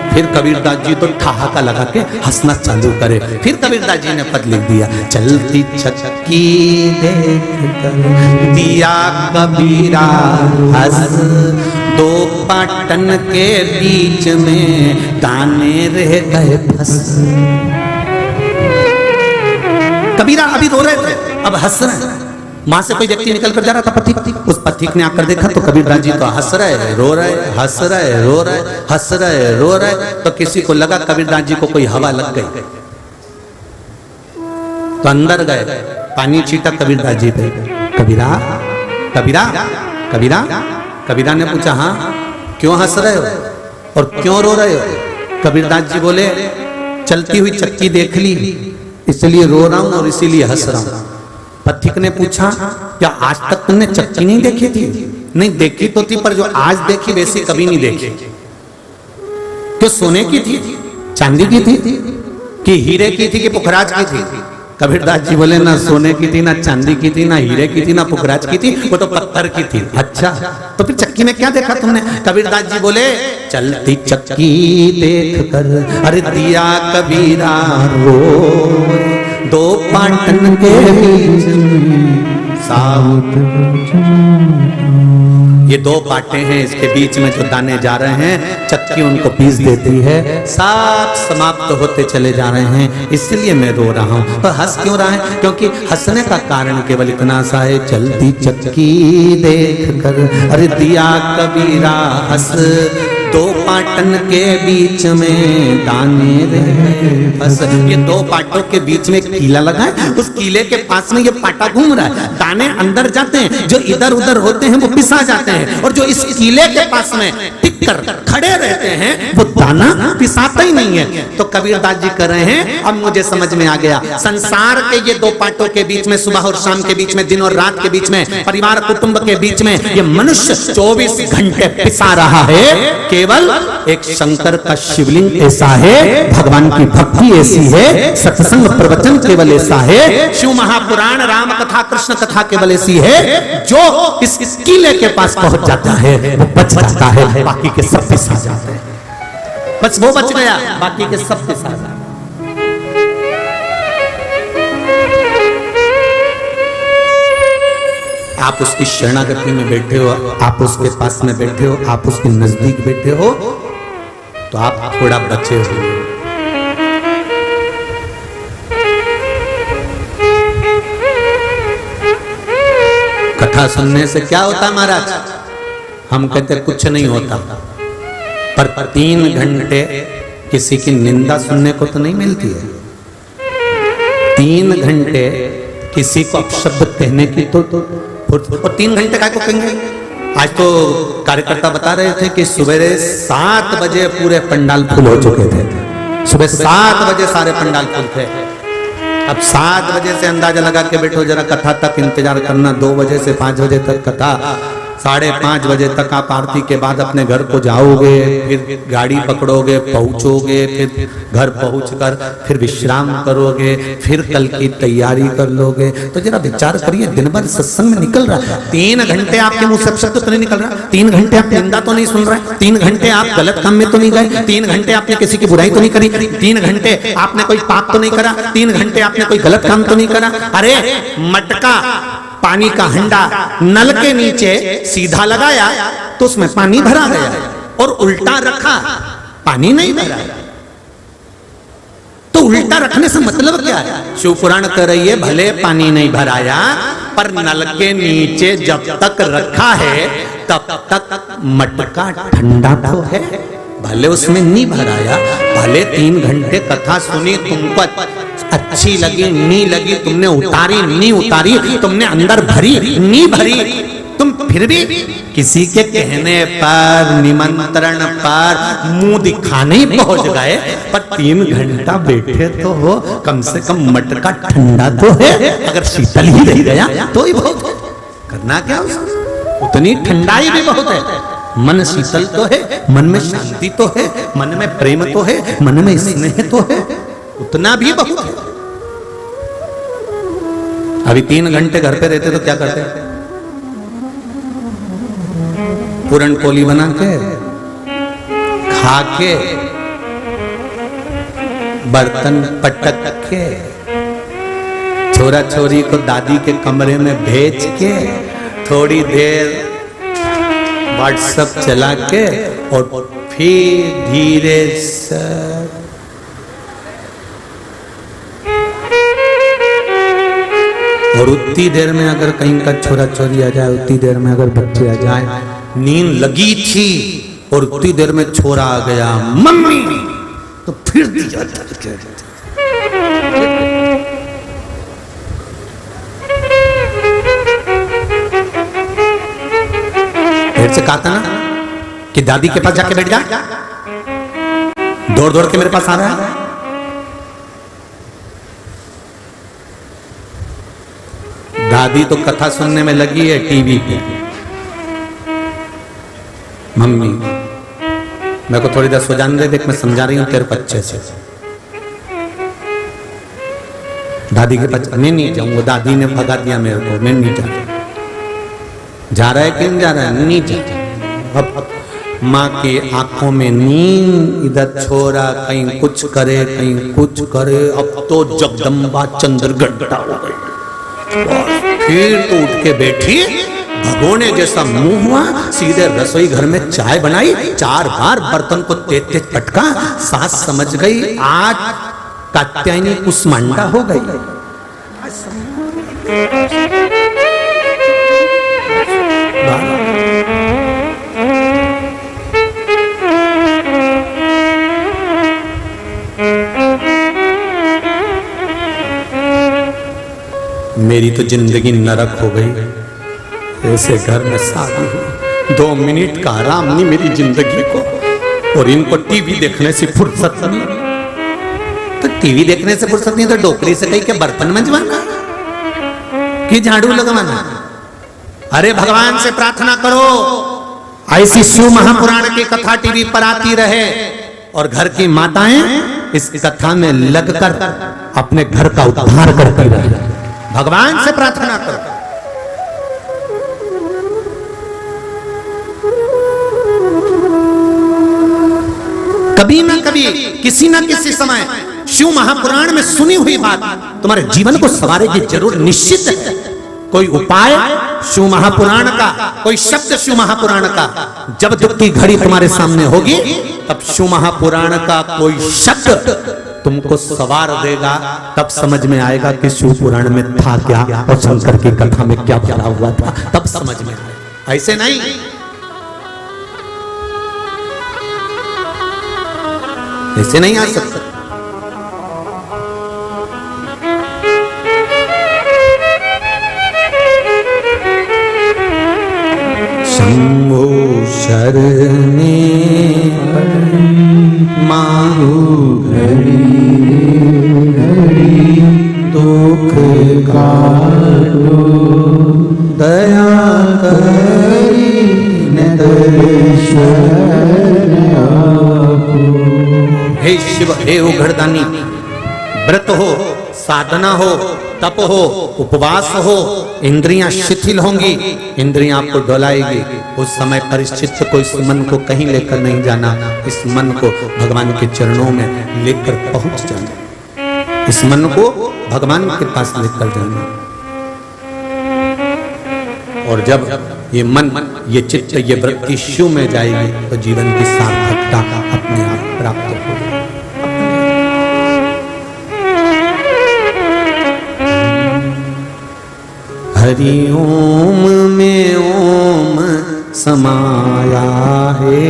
फिर कबीरदास जी तो ठहाका लगा के हंसना चालू करे। फिर कबीरदास जी ने पद लिख दिया, चलती चक्की देख कर दिया कबीरा हंस, दो पाटन के बीच में दाने रह गए फंस। कबीरा अभी रो रहे थे, अब हंस रहे हैं। मां से कोई व्यक्ति निकल कर जा रहा था पथिक, उस पथिक ने आकर देखा तो कबीरदास जी तो हंस रहे रो रहे, हंस रहे रो रहे, हंस रहे रो रहे। तो किसी को लगा कबीरदास जी को कोई हवा लग गई, तो अंदर गए, पानी छीटा कबीरदास जी पे। कबीरा कबीरा कबीरा कबीरा ने पूछा, हाँ क्यों हंस रहे हो और क्यों रो रहे हो? कबीरदास जी बोले, चलती हुई चक्की देख ली इसलिए रो रहा हूं और इसीलिए हंस रहा हूं। पथिक ने पूछा, क्या आज तक तुमने चक्की नहीं देखी थी? नहीं देखी तो थी, पर जो आज देखी वैसी कभी नहीं देखी। क्यों सोने की थी, चांदी की थी, कि हीरे की थी, कि पुखराज की थी? कबीरदास जी बोले, ना सोने की थी, ना चांदी की थी, ना हीरे की थी, ना पुखराज की थी, वो तो पत्थर की थी। अच्छा, तो फिर चक्की में क्या देखा तुमने? कबीरदास जी बोले, चलती चक्की देख कर अरे दिया कबीरा रो, दो पाटन के बीच में साउत। ये दो पाटे हैं, इसके बीच में जो दाने जा रहे हैं चक्की उनको पीस देती है, सब समाप्त होते चले जा रहे हैं, इसलिए मैं रो रहा हूं। तो हंस क्यों रहा है? क्योंकि हंसने का कारण केवल इतना सा है, चलती चक्की देख कर अरे दिया कबीरा हंस, दो पाटन के बीच में दाने रहे बस। ये दो पाटों के बीच में कीला लगा है, उस कीले के पास में ये पाटा घूम रहा है, दाने अंदर जाते हैं, जो इधर उधर होते हैं वो पिसा जाते हैं, और जो इस कीले के पास में टिक कर खड़े रहते हैं वो दाना पिसाता ही नहीं है। तो कबीरदास जी कर रहे हैं, अब मुझे समझ में आ गया, संसार के ये दो पाटों के बीच में, सुबह और शाम के बीच में, दिन और रात के बीच में, परिवार कुटुंब के बीच में ये मनुष्य 24 घंटे पिसा रहा है। केवल एक शंकर का शिवलिंग ऐसा है, भगवान की भक्ति ऐसी है, सत्संग प्रवचन केवल ऐसा है, शिव महापुराण, राम कथा, कृष्ण कथा केवल ऐसी है, जो इस किले के पास पहुंच जाता है वो बच जाता है, बाकी के सब पिसा जाते हैं। बस वो बच गया, बाकी के सब पिसा जाते हैं। आप उसकी शरणागति में बैठे हो, आप उसके पास में बैठे हो, आप उसके नजदीक बैठे हो, तो आप थोड़ा बचे हो। कथा सुनने से क्या होता महाराज? हम कहते कुछ नहीं होता, पर 3 घंटे किसी की निंदा सुनने को तो नहीं मिलती है। 3 घंटे किसी को अपशब्द कहने की तो और 3 घंटे काय को कहेंगे? आज तो कार्यकर्ता बता रहे थे कि सवेरे 7 बजे पूरे पंडाल फुल हो चुके थे, सुबह 7 बजे सारे पंडाल फुल थे। अब 7 बजे से अंदाजा लगा के बैठो, जरा कथा तक इंतजार करना, 2 बजे से 5 बजे तक कथा, 5:30 बजे तक आप आरती के बाद अपने घर को जाओगे, फिर गाड़ी पकड़ोगे, पहुंचोगे, फिर घर पहुंचकर फिर विश्राम करोगे, फिर कल की तैयारी कर लोगे। तो जरा विचार करिए, दिन भर सत्संग में निकल रहा है, 3 घंटे आपके मुंह से शब्द तो नहीं निकल रहा, 3 घंटे आप निंदा तो नहीं सुन रहे, 3 घंटे आप गलत काम में तो नहीं गए, 3 घंटे आपने किसी की बुराई तो नहीं करी, 3 घंटे आपने कोई पाप तो नहीं करा, 3 घंटे आपने कोई गलत काम तो नहीं करा। अरे मटका, पानी का हंडा नल के नीचे सीधा लगाया तो उसमें पानी भरा गया, और उल्टा रखा पानी नहीं भरा। तो उल्टा रखने से मतलब क्या है? शिव पुराण कह रही है, भले पानी नहीं भराया, पर नल के नीचे जब तक रखा है तब तक मटका ठंडा तो है, भले उसमें नहीं भराया, भले 3 घंटे कथा सुनी, तुमको अच्छी लगी नहीं लगी, तुमने उतारी नहीं उतारी, तुमने अंदर भरी नहीं भरी, तुम फिर भी किसी के कहने पर, निमंत्रण पर, मुंह दिखाने ही पहुंच गए, पर 3 घंटा बैठे तो हो, कम से कम मटका ठंडा तो है, अगर शीतल ही रह गया तो ही बहुत है। करना क्या उसमें? उतनी ठंडाई भी बहुत है। मन शीतल तो है, मन में शांति तो है, मन में प्रेम तो है, मन में स्नेह तो है, उतना भी बहुत है। अभी 3 घंटे घर पे रहते तो क्या करते? पूरन पोली बना के खा के, बर्तन पटक के, छोरा छोरी को दादी के कमरे में भेज के, थोड़ी देर व्हाट्सएप चला के, और फिर धीरे से और उतनी देर में अगर कहीं का छोरा छोरी आ जाए, उतनी देर में अगर बच्चे आ जाए, नींद लगी थी और उतनी देर में छोरा आ गया मम्मी, तो फिर दिया फिर से कहा था ना कि दादी के पास जाके बैठ जा, दौड़ दौड़ के मेरे पास आ रहा है। दादी तो कथा सुनने में लगी है टीवी पे, मम्मी मेरे को थोड़ी देर सो जाने दे, देख मैं समझा रही हूँ तेरे को अच्छे से। दादी के पास मैं नहीं जाऊंगा, दादी ने भगा दिया मेरे को, मैं नहीं जा रहा। जा रहा है कि नहीं जा रहा है? नहीं जा रहा। अब माँ की आंखों में नींद, इधर छोरा कहीं कुछ करे कहीं कुछ करे, अब तो जगदम्बा चंद्र घंटा हो गई। फिर तो उठ के बैठी, भगोने जैसा मुंह हुआ, सीधे रसोई घर में चाय बनाई, 4 बार बर्तन को तेज तेज पटका। सास समझ गई आज कात्यायनी कुसमांडा हो गई। मेरी तो जिंदगी नरक हो गई। ऐसे घर में शादी हुई, 2 मिनट का आराम नहीं मेरी जिंदगी को। और इनको टीवी देखने से फुर्सत नहीं। तो टीवी देखने से फुर्सत नहीं तो डोकरी से कहीं के बर्तन मंजवाना कि झाड़ू लगवाना। अरे भगवान से प्रार्थना करो ऐसी शिव महापुराण की कथा टीवी पर आती रहे और घर की माताएं इस कथा में लगकर अपने घर का उद्धार करती रहे। भगवान से प्रार्थना करो। कभी ना कभी किसी ना किसी समय शिव महापुराण में सुनी हुई बात तुम्हारे जीवन को संवारेगी जरूर, निश्चित है। कोई उपाय शिव महापुराण का, कोई शब्द शिव महापुराण का जब दुख की घड़ी तुम्हारे सामने होगी तब शिव महापुराण का कोई शब्द तुमको सवार देगा। तब समझ में आएगा कि शिव पुराण में था क्या और शंकर की कथा में क्या भरा हुआ था, तब समझ में आएगा। ऐसे नहीं, ऐसे नहीं आ सकता। शंभो शरणे मांगो घड़ी घड़ी दुख काटो, दया करी न दर्शन आपो। हे शिव, हे उघड़दानी, व्रत हो, साधना हो, तप हो, उपवास हो, इंद्रियां शिथिल होंगी, इंद्रियां आपको डोलाएगी। उस समय परिचित को इस मन को कहीं लेकर नहीं जाना, इस मन को भगवान के चरणों में लेकर पहुंच जाना, इस मन को भगवान के पास लेकर जाना। और जब ये मन, ये चित्त, ये वृत्ति शिव में जाएगी तो जीवन की सार्थकता अपने आप प्राप्त होगी। हरि ओम में ओम समाया है,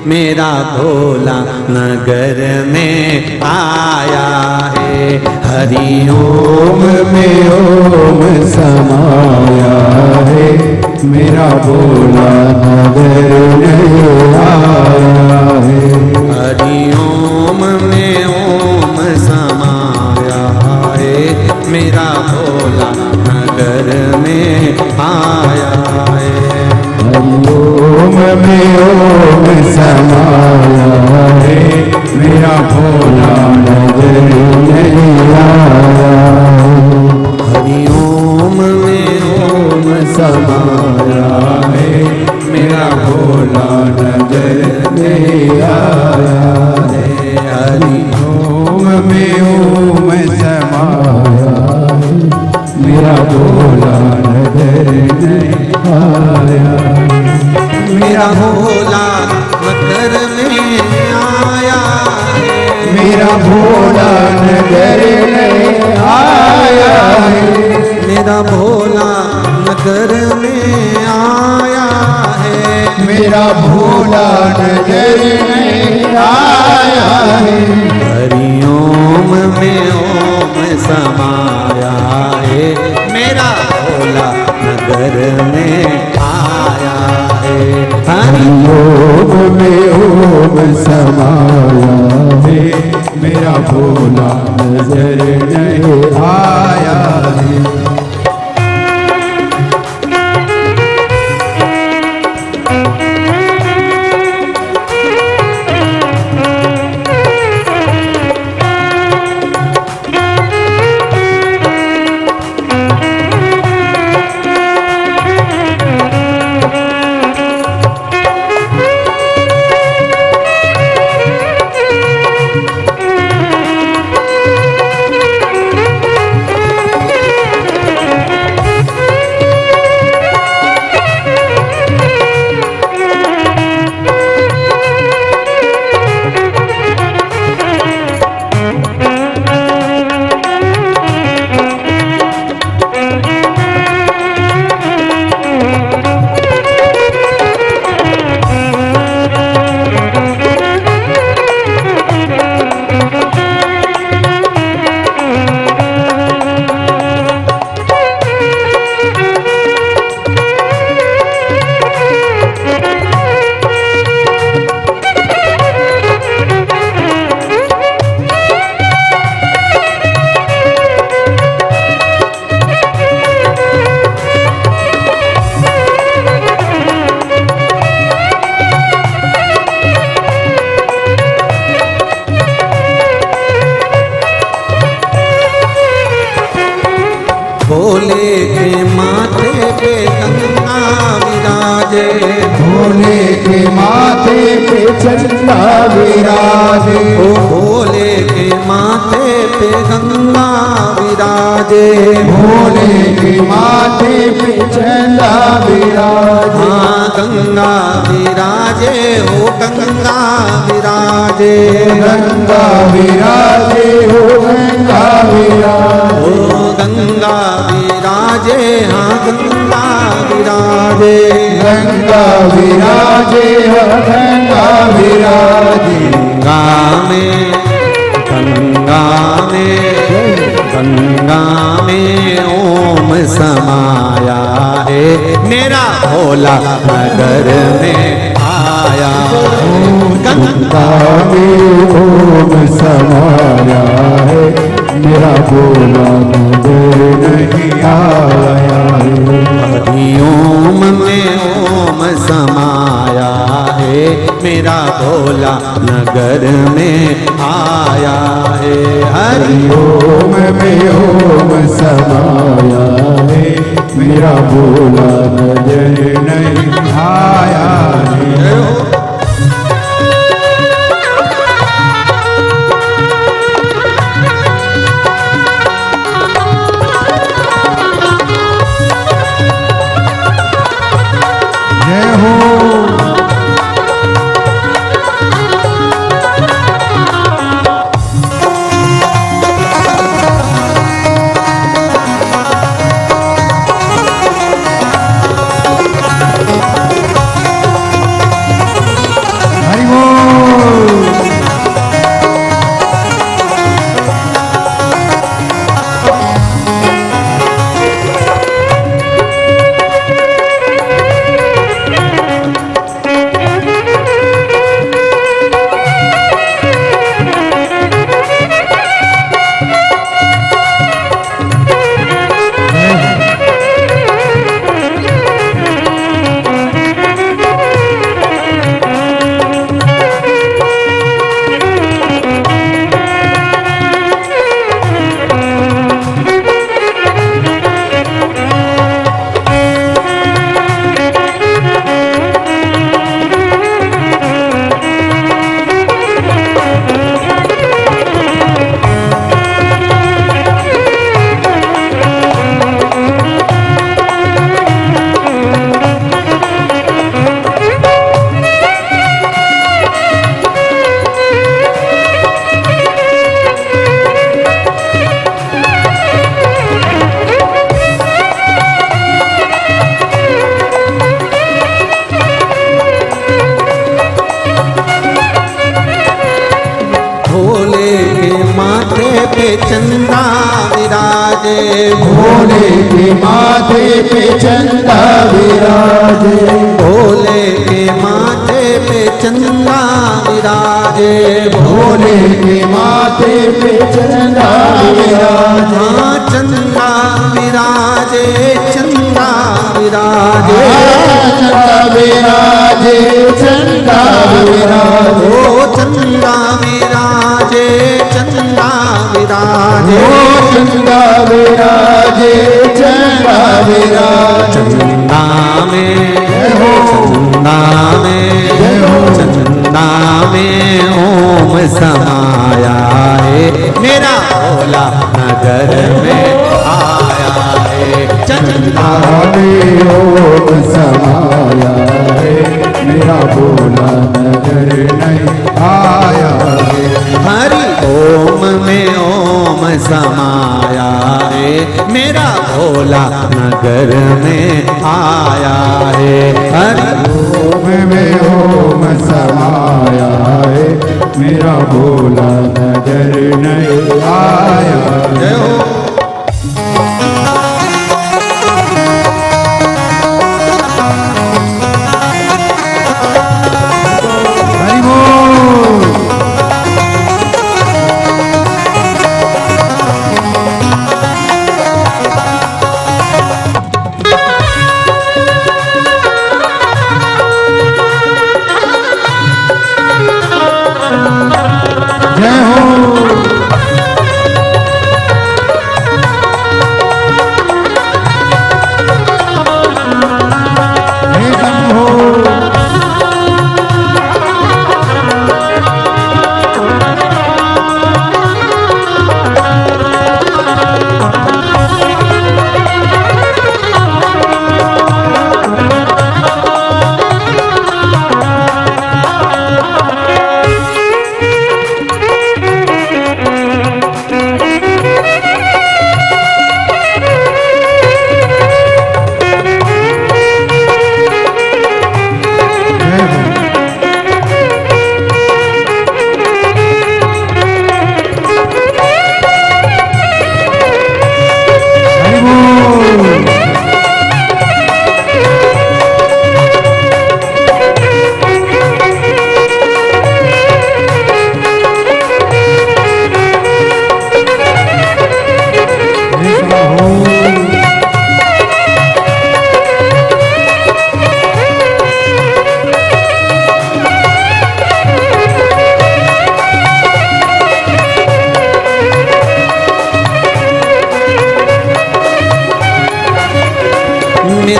मेरा भोला नगर में आया है। हरि ओम में ओम समाया है, मेरा भोला नगर में आया है। हरि ओम में ओम समाया है, मेरा भोला नगर में आया है। हरि ओम में ओम समाया है, मेरा भोला नगर में आया है। हरि ओम में ओम समाया है, मेरा भोला नगर में आया है। हरि ओम में ओम समाया है, मेरा भोला नगर में आया। मेरा भोला नगर में आया है, मेरा भोला नगर में आया है। मेरा भोला नगर में आया है। मेरा भोला नगर में आया है। हरि ओम में ओम समाया है, मेरा भोला नगर में आया है। हरि ओम में ओम समाया है, मेरा भोला नजर में आया है। विराजे ओ भोले के माथे पे गंगा विराजे, भोले के माथे पे चंदा विराजे, हाँ गंगा विराजे, ओ गंगा विराजे, गंगा विराजे हो गंगा विराजे, ओ गंगा विराजे, हाँ गंगा विराजे, गंगा विराजे हो गंगा विराजे, गंगा में ओम समाया है, मेरा भोला नगर में आया है। गंगा में ओम समाया है, मेरा भोला नगर नहीं आया है। हरिओम में ओम समाया है, मेरा भोला नगर में आया है। हरिओम में ओम समाया है, मेरा भोला नजर नहीं आया है। जय हो पे चंदा विराजे, भोले के माथे पे चंदा विराजे, भोले के माथे पे चंदा विराजे, भोले के माथे पे चंदा विराजे, हाँ चंदा विराजे, चंदा विराजे, चंदा विराजे, चंदा विराजे, ओ चंदा विराजे, चंदा विराजे, ओ चंदा विराजे, चंदा विराजे, चंदा में, चंदा में ओम समाया है, मेरा भोला नगर में आया है। चंदा में ओम समाया है, मेरा भोला नगर नहीं आया है। हरि ओम में ओम समाया है, मेरा भोला नगर में आया है। हरि ओम में ओम समाया है, मेरा भोला नगर नहीं आया है। हरि बोल। जय हो।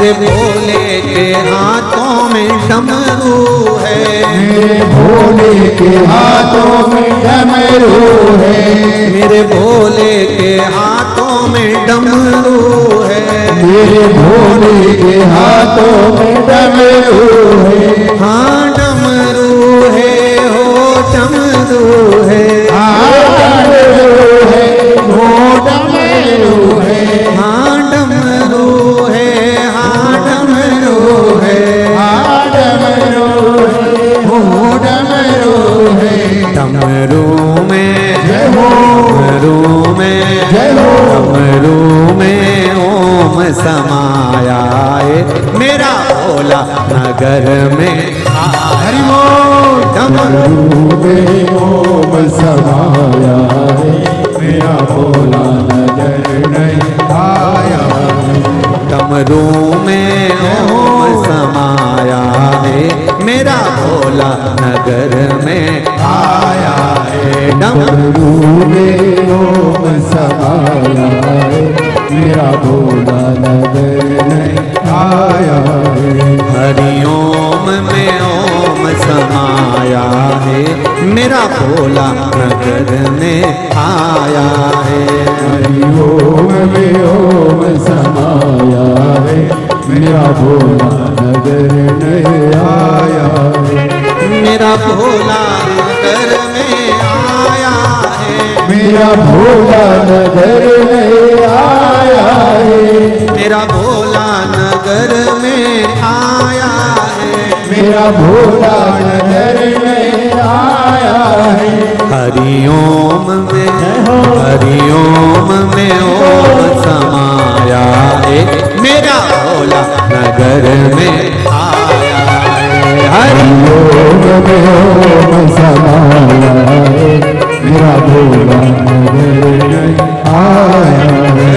मेरे भोले के हाथों में डमरू है, मेरे भोले के हाथों में डमरू है, मेरे भोले के हाथों में डमरू है, मेरे भोले के हाथों में डमरू है। हाँ डमरू है हो डमरू है, हाँ डमरू है वो डमरू है, हाँ डमरू है, हाँ डमरू है, हाँ डमरू है वो डमरू है। डमरू में जय हो, डमरू में जय हो, डमरू में ओम समाया है, मेरा भोला नगर में हरि बोल। डमरू में ओम समाया है, मेरा भोला नजर नहीं आया है। डमरू में ओम समाया है, मेरा भोला नगर में आया है। डमरू में ओम समाया है, मेरा भोला नजर नहीं आया है। हरिओम में ओम समाया है, मेरा भोला नगर में आया है। हरि ओम में ओम समाया है, मेरा भोला नजर नहीं आया है। मेरा भोला नगर में आया है, मेरा भोला नजर नहीं आया है, मेरा भोला नगर में आया है। मेरा भोला नजर नहीं आया है। हरिओम में ओम समाया है, मेरा भोला नगर में आया है। हरि ओम में ओम समाया है, मेरा भोला नजर नहीं आया है।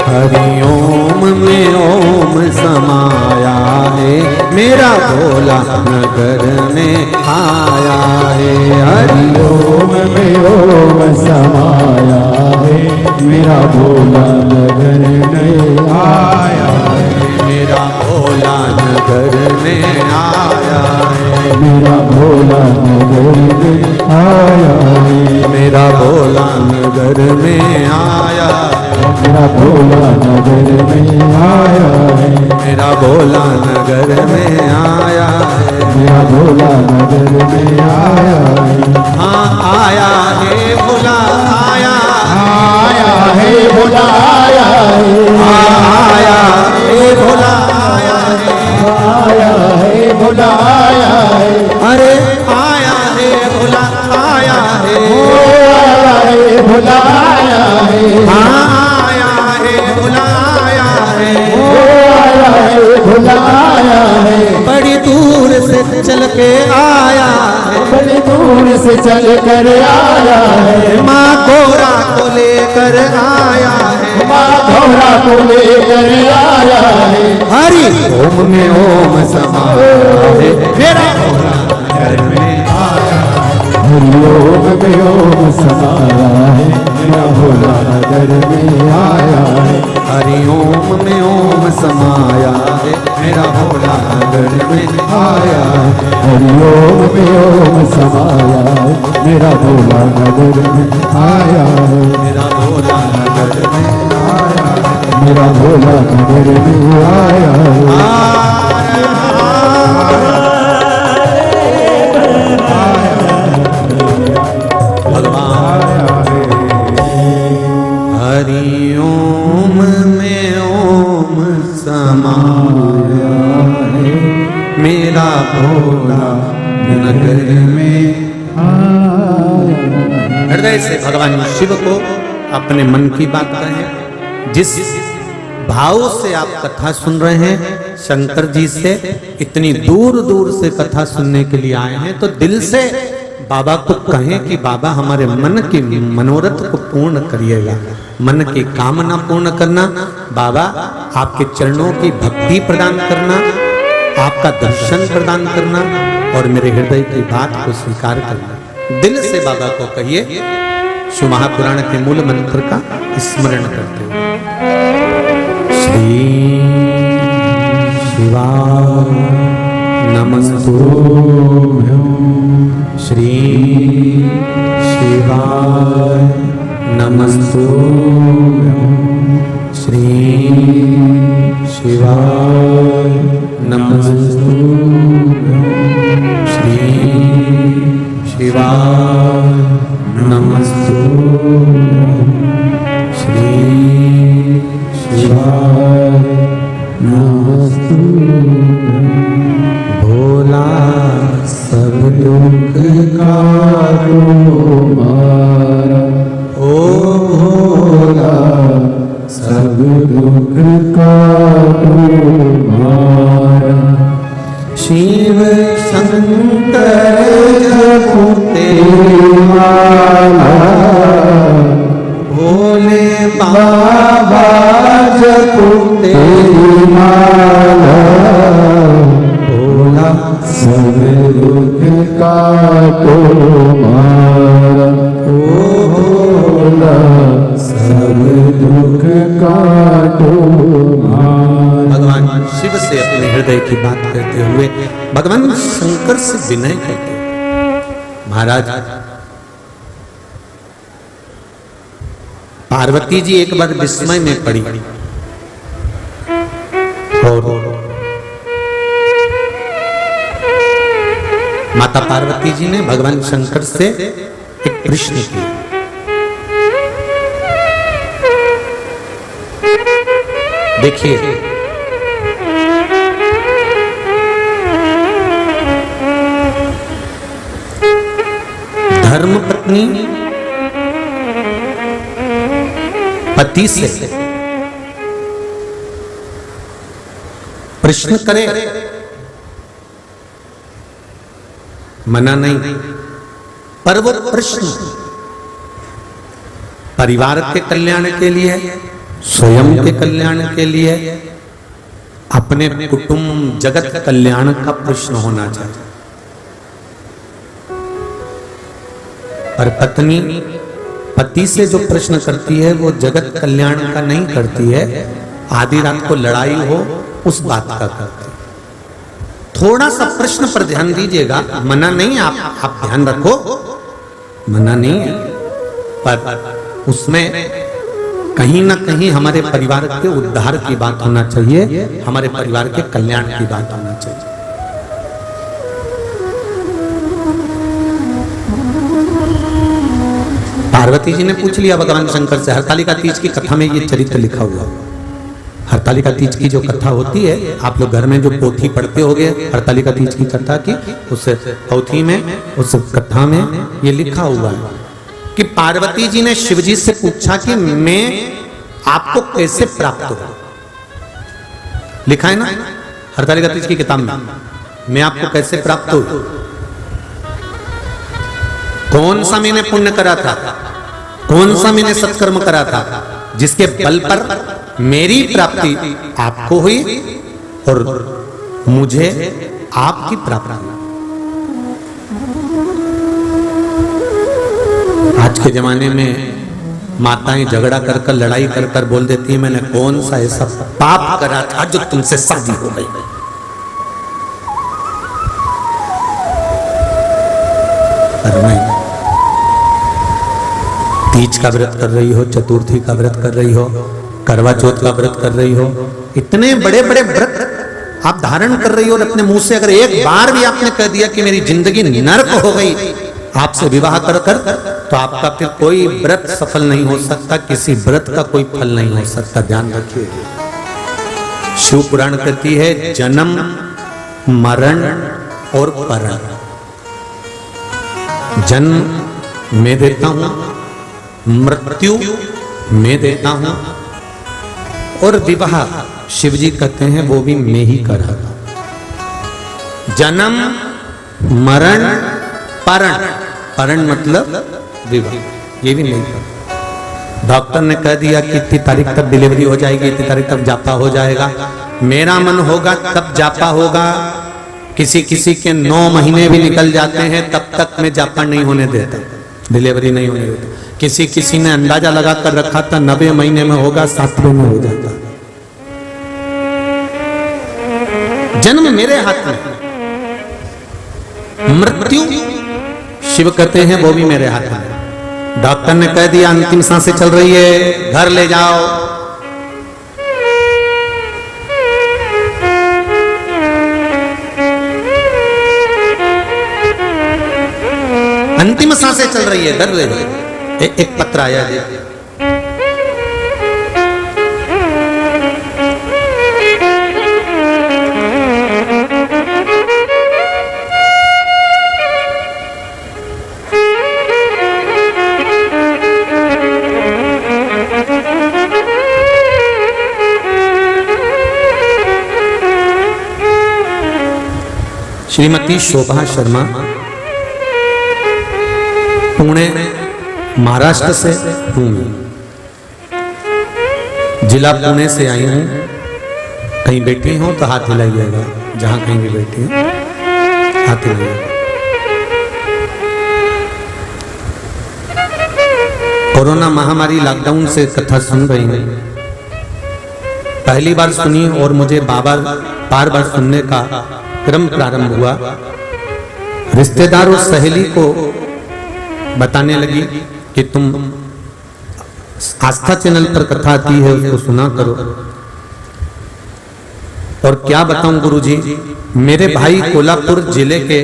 हरिओम में ओम समाया है, मेरा भोला नगर में आया है। ओम में ओम समाया है, मेरा भोला नगर नहीं आया है। मेरा भोला नगर में आया है, मेरा भोला नगर में आया है। मेरा भोला नगर में आया है, मेरा भोला नगर में आया है। मेरा भोला नगर में आया है। मेरा भोला नगर में आया है। हाँ आया है भोला आया, आया है भोला आया है। आया है भोला आया है, आया है भोला आया है। अरे आया है भोला आया है, आया है भोला आया है। हाँ आया है भोला आया है। आया है भोला आया है। बड़ी दूर से चल के आया है, बड़ी दूर से चल कर आया है। माँ गोरा को लेकर आया है, माधो भोला को लेकर आया है। हरि ओम में ओम समाया है मेरा भोला घर में आया है। हरिओम में ओम समाया है मेरा भोला नगर में आया है। हरि ओम में ओम समाया है मेरा भोला घर में आया है। हरिओम में ओम समाया है मेरा भोला नगर में आया है। मेरा भोला नगर में आया है। मेरा भोला नगर में आया है। हरि ओम में ओम समाया है मेरा भोला नगर में हृदय से भगवान शिव को अपने मन की बात कहें। जिस भाव से आप कथा सुन रहे हैं शंकर जी से इतनी दूर दूर से कथा सुनने के लिए आए हैं, तो दिल से बाबा को कहें कि बाबा हमारे मन की मनोरथ को पूर्ण करिएगा। मन की कामना पूर्ण करना, बाबा आपके चरणों की भक्ति प्रदान करना, आपका दर्शन प्रदान करना और मेरे हृदय की बात को स्वीकार करना। दिल से बाबा को कहिए। शिव महापुराण के मूल मंत्र का स्मरण करते हुए श्री शिवाय नमस्तुभ्यं। श्री शिवाय नमस्तुभ्यं। श्री शिवाय नमस्तुभ्यं। श्री शिवाय नमस्तुभ्यं। श्री शिवाय नमस्तुभ्यं। भोला सब दुख काटो मारा, ओ भोला सब दुख काटो मारा। शिव शंकर जपो तेरी माला, भोले बाबा जपो तेरी माला। भोला सब दुख काटो मारा, ओ भोला सब दुख काटो मारा। भगवान शिव से अपने हृदय की बात करते हुए भगवान शंकर से विनय करते हुए, महाराज पार्वती जी एक बार विस्मय में पड़ी और माता पार्वती जी ने भगवान शंकर से एक प्रश्न किया। देखिए धर्म पत्नी पति से प्रश्न करे, मना नहीं, पर वो प्रश्न परिवार के कल्याण के लिए, स्वयं के कल्याण के लिए, अपने कुटुंब जगत कल्याण का प्रश्न होना चाहिए। पर पत्नी पति से जो प्रश्न करती है वो जगत कल्याण का नहीं करती है, आधी रात को लड़ाई हो उस बात का करती है। थोड़ा सा प्रश्न पर ध्यान दीजिएगा, मना नहीं, आप ध्यान रखो, मना नहीं है, पर उसमें कहीं ना कहीं हमारे परिवार के उद्धार की बात होना चाहिए, हमारे परिवार के कल्याण की बात होना चाहिए। पार्वती जी ने पूछ लिया भगवान शंकर से, हरतालिका तीज की कथा में ये चरित्र लिखा हुआ। हरतालिका तीज की जो कथा होती है, आप लोग घर में जो पोथी पढ़ते होंगे हरतालिका तीज की कथा की, उस पोथी में, उस कथा में ये लिखा हुआ है कि पार्वती जी ने शिव जी से पूछा कि मैं आपको कैसे प्राप्त हो। लिखा है ना हरतालिका तीज की किताब में, मैं आपको कैसे प्राप्त हो। कौन सा मैंने पुण्य करा था, कौन सा मैंने सत्कर्म करा था, जिसके बल पर मेरी प्राप्ति आपको हुई और मुझे आपकी प्राप्ति। आज के जमाने में माताएं झगड़ा कर कर लड़ाई कर कर बोल देती हैं मैंने कौन सा ऐसा पाप करा था जो तुमसे शादी हो गई। और नहीं, तीज का व्रत कर रही हो, चतुर्थी का व्रत कर रही हो, करवा चौथ का व्रत कर रही हो, इतने बड़े बड़े व्रत आप धारण कर रही हो और अपने मुंह से अगर एक बार भी आपने कह दिया कि मेरी जिंदगी नर्क हो गई आपसे विवाह कर कर, तो आपका फिर कोई व्रत सफल नहीं हो सकता, किसी व्रत का कोई फल नहीं हो सकता। ध्यान रखिए। शिव पुराण कहती है जन्म मरण और परण। जन्म मैं देता हूं, मृत्यु मैं देता हूं, और विवाह शिव जी कहते हैं वो भी मैं ही करा। जन्म मरण परण, परण मतलब विवाह, ये भी नहीं कर। डॉक्टर ने कह दिया कि इतनी तारीख तक डिलीवरी हो जाएगी, इतनी तारीख तक जापा हो जाएगा, मेरा मन होगा तब जापा होगा। किसी किसी के 9 महीने भी निकल जाते हैं तब तक मैं जापा नहीं होने देता, डिलीवरी नहीं होने देता। किसी किसी ने अंदाजा लगा कर रखा था 90 महीने में होगा, 7वें में हो जाता। जन्म मेरे हाथ में, मृत्यु शिव कहते हैं वो भी मेरे हाथ में। डॉक्टर ने कह दिया अंतिम सांसें चल रही है, घर ले जाओ। अंतिम सांसें चल रही है, घर ले जाओ। एक पत्र आया है, श्रीमती शोभा शर्मा, पुणे महाराष्ट्र से हूँ, जिला पुणे से आई हूँ। कहीं बैठी हो तो हाथ हिलाइएगा, जहां कहीं भी बैठी हो हाथ हिलाइएगा। कोरोना महामारी लॉकडाउन से कथा सुन रही हूँ, पहली बार सुनी और मुझे बार बार सुनने का क्रम प्रारंभ हुआ। रिश्तेदार और सहेली को बताने लगी कि तुम आस्था चैनल पर कथा आती है उसको सुना करो। और क्या बताऊं गुरुजी, मेरे भाई कोल्हापुर जिले के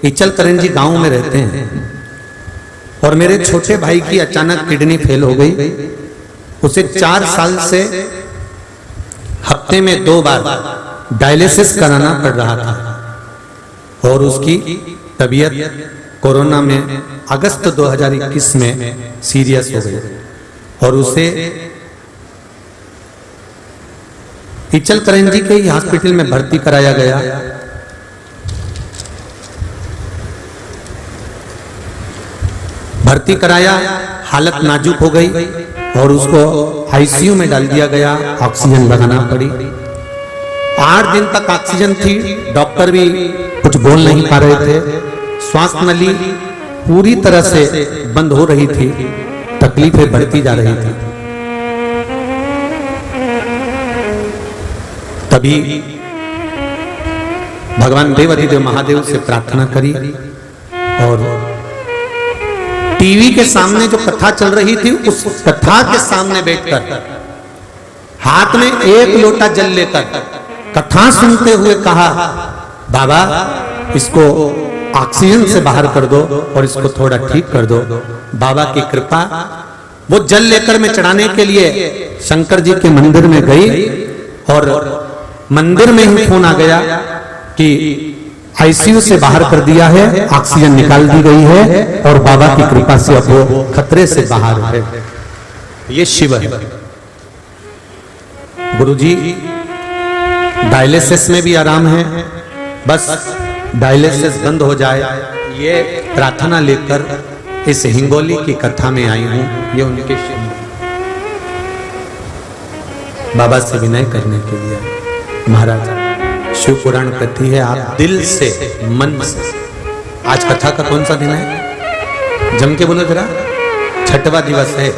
इचलकरंजी गांव में रहते हैं और मेरे छोटे भाई की अचानक किडनी फेल हो गई। उसे 4 साल से हफ्ते में 2 बार डायलिसिस कराना पड़ रहा था और उसकी तबीयत कोरोना में अगस्त 2021 में सीरियस हो गई और उसे इचलकरंजी के ही हॉस्पिटल में भर्ती कराया गया। भर्ती कराया, हालत नाजुक हो गई और उसको आईसीयू में डाल दिया गया, ऑक्सीजन लगाना पड़ी। 8 दिन तक ऑक्सीजन थी, डॉक्टर भी कुछ बोल नहीं पा रहे थे, श्वास नली पूरी तरह से बंद हो रही थी, तकलीफें बढ़ती जा रही थी। तभी भगवान देवाधिदेव महादेव से प्रार्थना करी और टीवी के सामने जो कथा चल रही थी उस कथा के सामने बैठकर हाथ में 1 लोटा जल लेकर कथा सुनते हुए कहा, बाबा इसको ऑक्सीजन से बाहर कर दो और इसको थोड़ा ठीक कर दो। बाबा की कृपा, वो जल लेकर मैं चढ़ाने के लिए शंकर जी के मंदिर में गई और मंदिर में ही फोन आ गया कि आईसीयू से बाहर कर दिया है, ऑक्सीजन निकाल दी गई है और बाबा की कृपा से अब वो खतरे से बाहर है। ये शिव है। गुरुजी डायलिसिस में भी आराम है, बस डायलिसिस बंद हो जाए, ये प्रार्थना लेकर इस हिंगोली की कथा में आई हूं। ये उनके बाबा से विनय करने के लिए। महाराज शिव पुराण कहती है आप दिल से मन से। आज कथा का कौन सा दिन है? जम के बोलो जरा। 6वां दिवस है।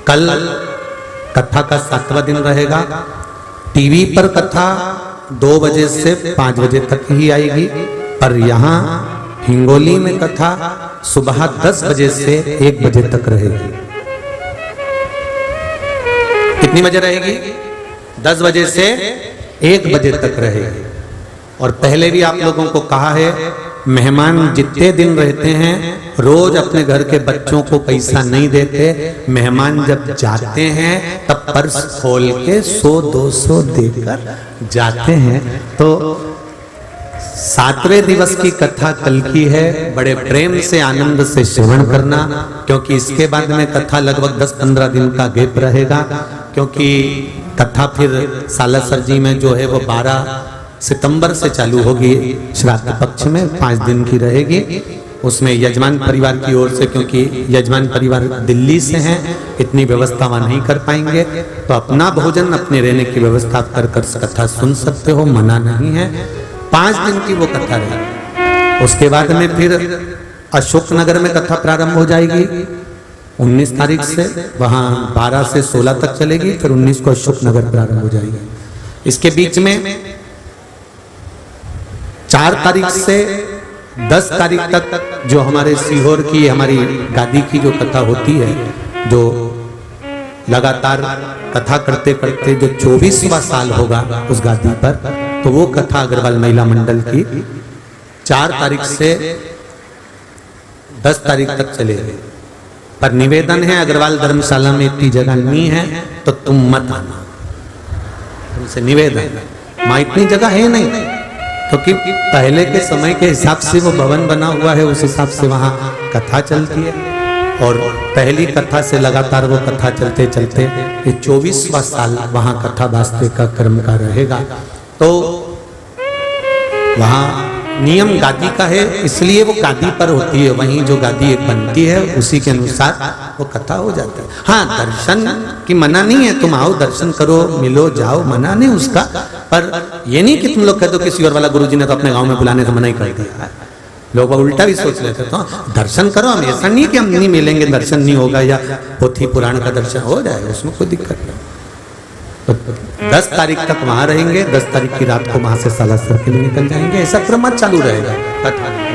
कल कथा का 7वां दिन रहेगा। टीवी पर कथा 2 बजे से 5 बजे तक ही आएगी, पर यहाँ हिंगोली में कथा सुबह 10 बजे से 1 बजे तक रहेगी। कितनी बजे रहेगी? 10 बजे से 1 बजे तक रहेगी। और पहले भी आप लोगों को कहा है, मेहमान जितने दिन रहते हैं रोज अपने घर के बच्चों को पैसा नहीं देते। मेहमान जब जाते हैं तब पर्स खोल के 100-200 देकर जाते हैं। तो 7वें दिवस की कथा कल की है। बड़े प्रेम से आनंद से श्रवण करना, क्योंकि इसके बाद में कथा लगभग 10-15 दिन का गैप रहेगा। क्योंकि कथा फिर सालासर जी में जो है वो 12 सितंबर से चालू होगी, श्राद्ध पक्ष में 5 दिन की रहेगी। उसमें यजमान परिवार की ओर से, क्योंकि यजमान परिवार दिल्ली से हैं, इतनी व्यवस्था वहां नहीं कर पाएंगे, तो अपना भोजन अपने रहने की व्यवस्था कर कथा सुन सकते हो, मना नहीं है। 5 दिन की वो कथा रहेगी। उसके बाद में फिर अशोकनगर में कथा प्रारंभ हो जाएगी 19 तारीख से, वहां 12 से 16 तक चलेगी, फिर 19 को अशोकनगर प्रारंभ हो जाएगी। इसके बीच में 4 तारीख से 10 तारीख तक जो हमारे सीहोर की हमारी गादी की जो कथा होती है, जो लगातार कथा करते करते जो 24वां साल होगा उस गादी पर, तो वो कथा अग्रवाल महिला मंडल की 4 तारीख से 10 तारीख तक चलेगी। पर निवेदन है, अग्रवाल धर्मशाला में इतनी जगह नहीं है तो तुम मत आना, तुमसे निवेदन। मां इतनी जगह है नहीं, क्योंकि पहले के समय के हिसाब से वो भवन बना हुआ है, उस हिसाब से वहां कथा चलती है। और पहली कथा से लगातार वो कथा चलते चलते ये 24वां साल वहां कथा वास्ते का कर्म का रहेगा। तो वहां नियम गादी का है, इसलिए वो गादी पर होती है। वहीं जो गादी एक बनती है उसी के अनुसार वो कथा हो जाता है। हाँ, दर्शन की मना नहीं है, तुम आओ दर्शन करो, मिलो जाओ, मना नहीं उसका। पर ये नहीं कि तुम लोग कह दो कि सीहोर वाला गुरुजी ने तो अपने गांव में बुलाने से मना ही कर दिया। लोग उल्टा भी सोच लेते, तो दर्शन करो। हम ऐसा नहीं कि हम नहीं मिलेंगे, दर्शन नहीं होगा, या पोथी पुराण का दर्शन हो जाएगा, उसमें कोई दिक्कत नहीं। तो 10 तारीख तक वहां रहेंगे, 10 तारीख की रात को वहां से सालासर के लिए निकल जाएंगे। ऐसा क्रम चालू रहेगा।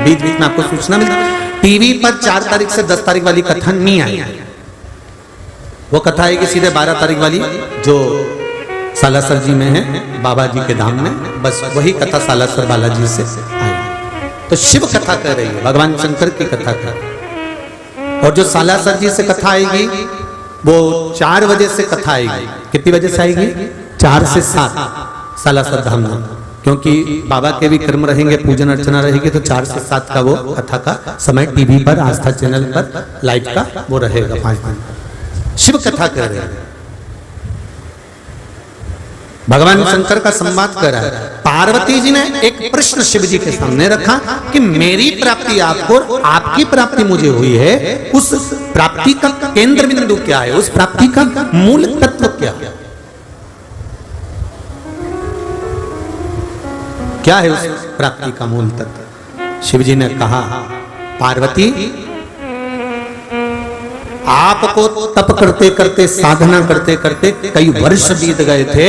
बीच बीच में आपको सूचना मिलता। टीवी पर 4 तारीख से 10 तारीख वाली कथा नहीं आएगी। वो कथा आएगी सीधे 12 तारीख वाली, जो सालासर जी में है, बाबा जी के धाम में। बस वही कथा सालासर बालाजी से आएगी। तो शिव कथा कर रही है, भगवान शंकर की कथा कर। और जो सालासर जी से कथा आएगी वो 4 बजे से कथा आएगी। कितनी बजे से आएगी? 4 से 7 सालासर धाम में, क्योंकि बाबा के भी कर्म रहेंगे, पूजन अर्चना रहेगी। तो 4 से 7 का वो कथा का समय टीवी पर, आस्था चैनल पर लाइव का वो रहेगा 5 दिन। शिव कथा कर रहे हैं, भगवान शंकर का संवाद कर रहा है। पार्वती जी ने एक प्रश्न शिव जी के सामने रखा कि मेरी प्राप्ति आपको, आपकी प्राप्ति मुझे हुई है, उस प्राप्ति का केंद्र बिंदु क्या है? उस प्राप्ति का मूल तत्व क्या है? क्या है उस प्राप्ति का मूल तत्व? शिव जी ने कहा, पार्वती आपको तप करते करते, साधना करते करते कई वर्ष बीत गए थे,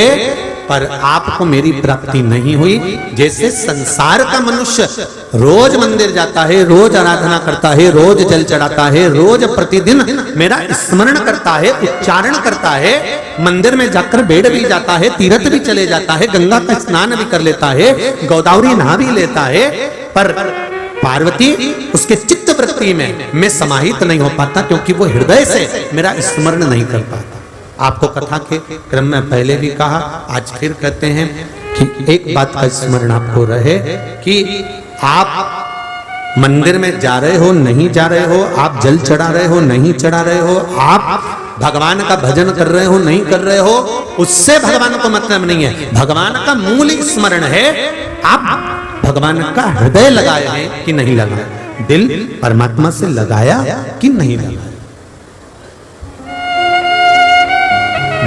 पर आपको मेरी प्राप्ति नहीं हुई। जैसे संसार का मनुष्य रोज मंदिर जाता है, रोज आराधना करता है, रोज जल चढ़ाता है, रोज प्रतिदिन मेरा स्मरण करता है, उच्चारण करता है, मंदिर में जाकर बैठ भी जाता है, तीर्थ भी चले जाता है, गंगा का स्नान भी कर लेता है, गोदावरी नहा भी लेता है, पर पार्वती उसके चित्त वृत्ति में मैं समाहित नहीं हो पाता, क्योंकि वो हृदय से मेरा स्मरण नहीं कर पाता। आपको कथा के क्रम में पहले भी कहा, आज फिर कहते हैं कि एक बात का स्मरण आपको रहे कि आप मंदिर में जा रहे हो, नहीं जा रहे हो, आप जल चढ़ा रहे हो, नहीं चढ़ा रहे हो, आप भगवान का भजन कर रहे हो, नहीं कर रहे हो, उससे भगवान को मतलब नहीं है। भगवान का मूल स्मरण है, आप भगवान का हृदय लगाए हैं कि नहीं लगाया, दिल परमात्मा से लगाया कि नहीं लगाया।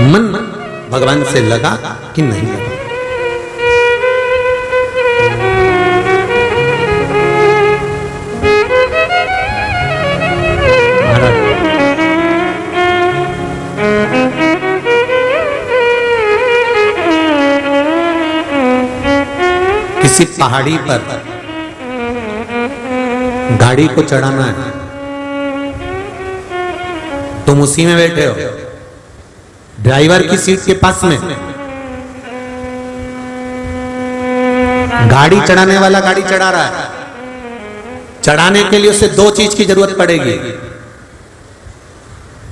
मन भगवान से लगा कि नहीं लगा। किसी पहाड़ी पर गाड़ी को चढ़ाना है, तुम उसी में बैठे हो, ड्राइवर की सीट के पास में। गाड़ी चढ़ाने वाला गाड़ी चढ़ा रहा है, चढ़ाने के लिए उसे दो चीज की जरूरत पड़ेगी,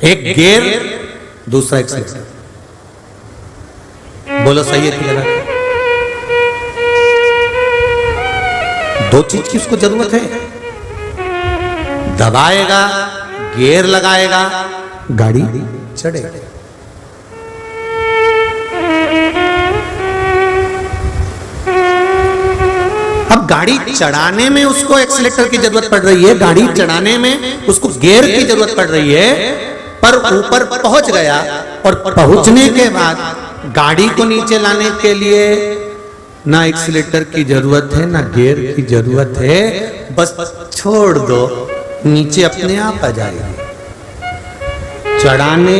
एक गियर, दूसरा एक्सीलरेटर। बोलो सही है कि गलत? दो चीज की उसको जरूरत है, दबाएगा, गियर लगाएगा, गाड़ी चढ़ेगा। अब गाड़ी चढ़ाने में उसको एक्सीलेटर की जरूरत पड़ रही है, गाड़ी चढ़ाने में उसको गियर की जरूरत पड़ रही है, पर ऊपर पहुंच गया और पहुंचने के बाद गाड़ी को नीचे लाने के लिए ना एक्सीलेटर की जरूरत है ना गियर की जरूरत है, बस छोड़ दो, नीचे अपने आप आ जाएगी। चढ़ाने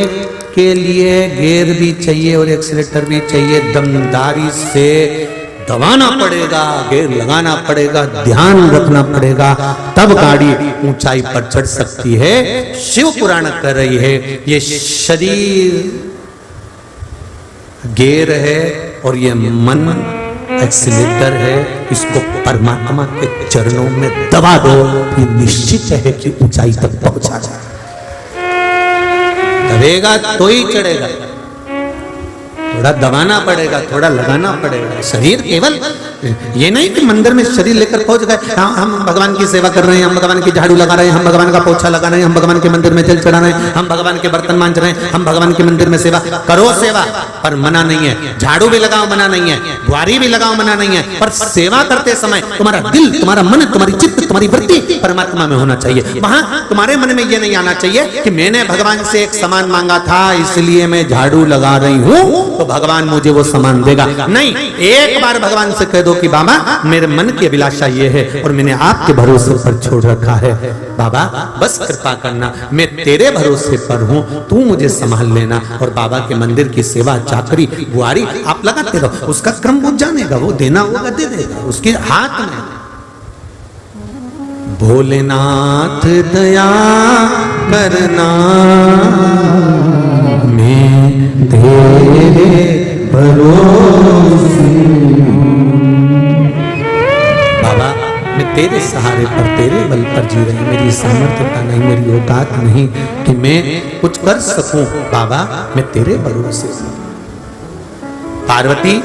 के लिए गियर भी चाहिए और एक्सीलेटर भी चाहिए, दमदारी से दबाना पड़ेगा, गियर लगाना पड़ेगा, ध्यान रखना पड़ेगा, तब गाड़ी ऊंचाई पर चढ़ सकती है। शिव पुराण कह रही है ये शरीर गियर है और ये मन एक्सीलेटर है, इसको परमात्मा के चरणों में दबा दो, ये निश्चित है कि ऊंचाई तक पहुंचा जाए। दबेगा तो ही चढ़ेगा, थोड़ा दबाना पड़ेगा, थोड़ा लगाना पड़ेगा। शरीर केवल ये नहीं कि मंदिर में शरीर लेकर पहुंच गए, हम भगवान की सेवा कर रहे हैं, हम भगवान की झाड़ू लगा रहे हैं, हम भगवान का पोछा लगा रहे हैं, हम भगवान के मंदिर में जल चढ़ा रहे हैं, हम भगवान के बर्तन मांज रहे हैं, हम भगवान के मंदिर में सेवा करो, सेवा पर मना नहीं है। झाड़ू भी लगाओ मना नहीं है, बुआरी भी लगाओ मना नहीं है, पर सेवा करते समय तुम्हारा दिल, तुम्हारा मन, तुम्हारी चित्त, तुम्हारी वृत्ति परमात्मा में होना चाहिए। वहां तुम्हारे मन में यह नहीं आना चाहिए कि मैंने भगवान से एक सामान मांगा था इसलिए मैं झाड़ू लगा रही हूं तो भगवान मुझे वो सामान देगा। नहीं, एक बार भगवान से कह दो कि बाबा मेरे मन की अभिलाषा ये है और मैंने आपके भरोसे पर छोड़ रखा है, बाबा बस कृपा करना, मैं तेरे भरोसे पर हूं, तू मुझे संभाल लेना। और बाबा के मंदिर की सेवा, चाकरी, बुआरी आप लगाते रहो, उसका क्रम वो जानेगा, वो देना होगा दे देगा, उसके हाथ में। भोलेनाथ दया करना, मैं तेरे भरोसे, बाबा मैं तेरे सहारे पर, तेरे बल पर जी रही, मेरी सामर्थ्यता नहीं, मेरी औकात नहीं कि मैं कुछ कर सकूं, बाबा मैं तेरे भरोसे। पार्वती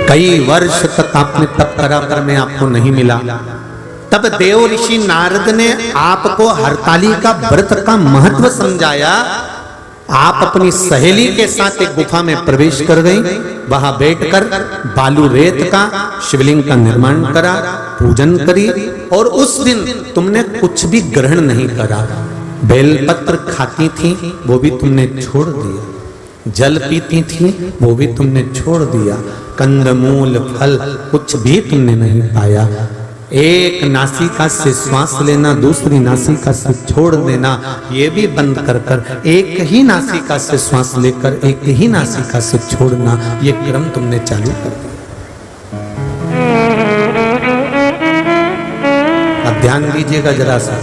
कई वर्ष तक आपने तप करा पर मैं आपको नहीं मिला, तब देव ऋषि नारद ने आपको हरतालिका व्रत का महत्व समझाया। आप अपनी सहेली के साथ एक गुफा में प्रवेश कर गई, वहां बैठकर बालू रेत का शिवलिंग का निर्माण करा, पूजन करी, और उस दिन तुमने कुछ भी ग्रहण नहीं करा। बेलपत्र खाती थी वो भी तुमने छोड़ दिया, जल पीती थी वो भी तुमने छोड़ दिया, कंदमूल फल कुछ भी तुमने नहीं पाया। एक नासिका से श्वास लेना, दूसरी नासिका से छोड़ देना, ये भी बंद कर कर एक ही नासिका से श्वास लेकर एक ही नासिका से छोड़ना, ये क्रम तुमने चालू कर दिया। अब ध्यान दीजिएगा जरा सा,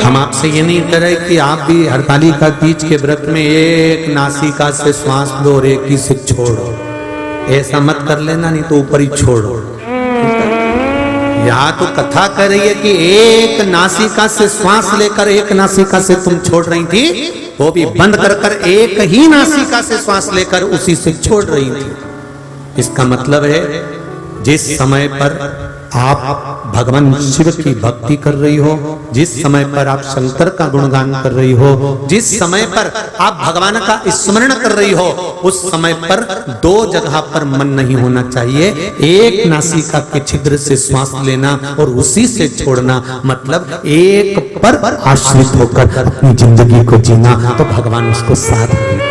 हम आपसे ये नहीं कह रहे कि आप भी हरतालिका तीज के व्रत में एक नासिका से श्वास लो और एक ही से छोड़ो, ऐसा मत कर लेना, नहीं तो ऊपर ही छोड़ो। यहाँ तो कथा कर रही है कि एक नासिका से श्वास लेकर एक नासिका से तुम छोड़ रही थी, वो भी बंद कर कर एक ही नासिका से श्वास लेकर उसी से छोड़ रही थी। इसका मतलब है जिस समय पर आप भगवान शिव की भक्ति कर रही हो, जिस समय पर आप शंकर का गुणगान कर रही हो, जिस समय पर आप भगवान का स्मरण कर रही हो, उस समय पर दो जगह पर मन नहीं होना चाहिए। एक नासिका के छिद्र से श्वास लेना और उसी से छोड़ना, मतलब एक पर आश्रित होकर अपनी जिंदगी को जीना, तो भगवान उसको साथ देंगे।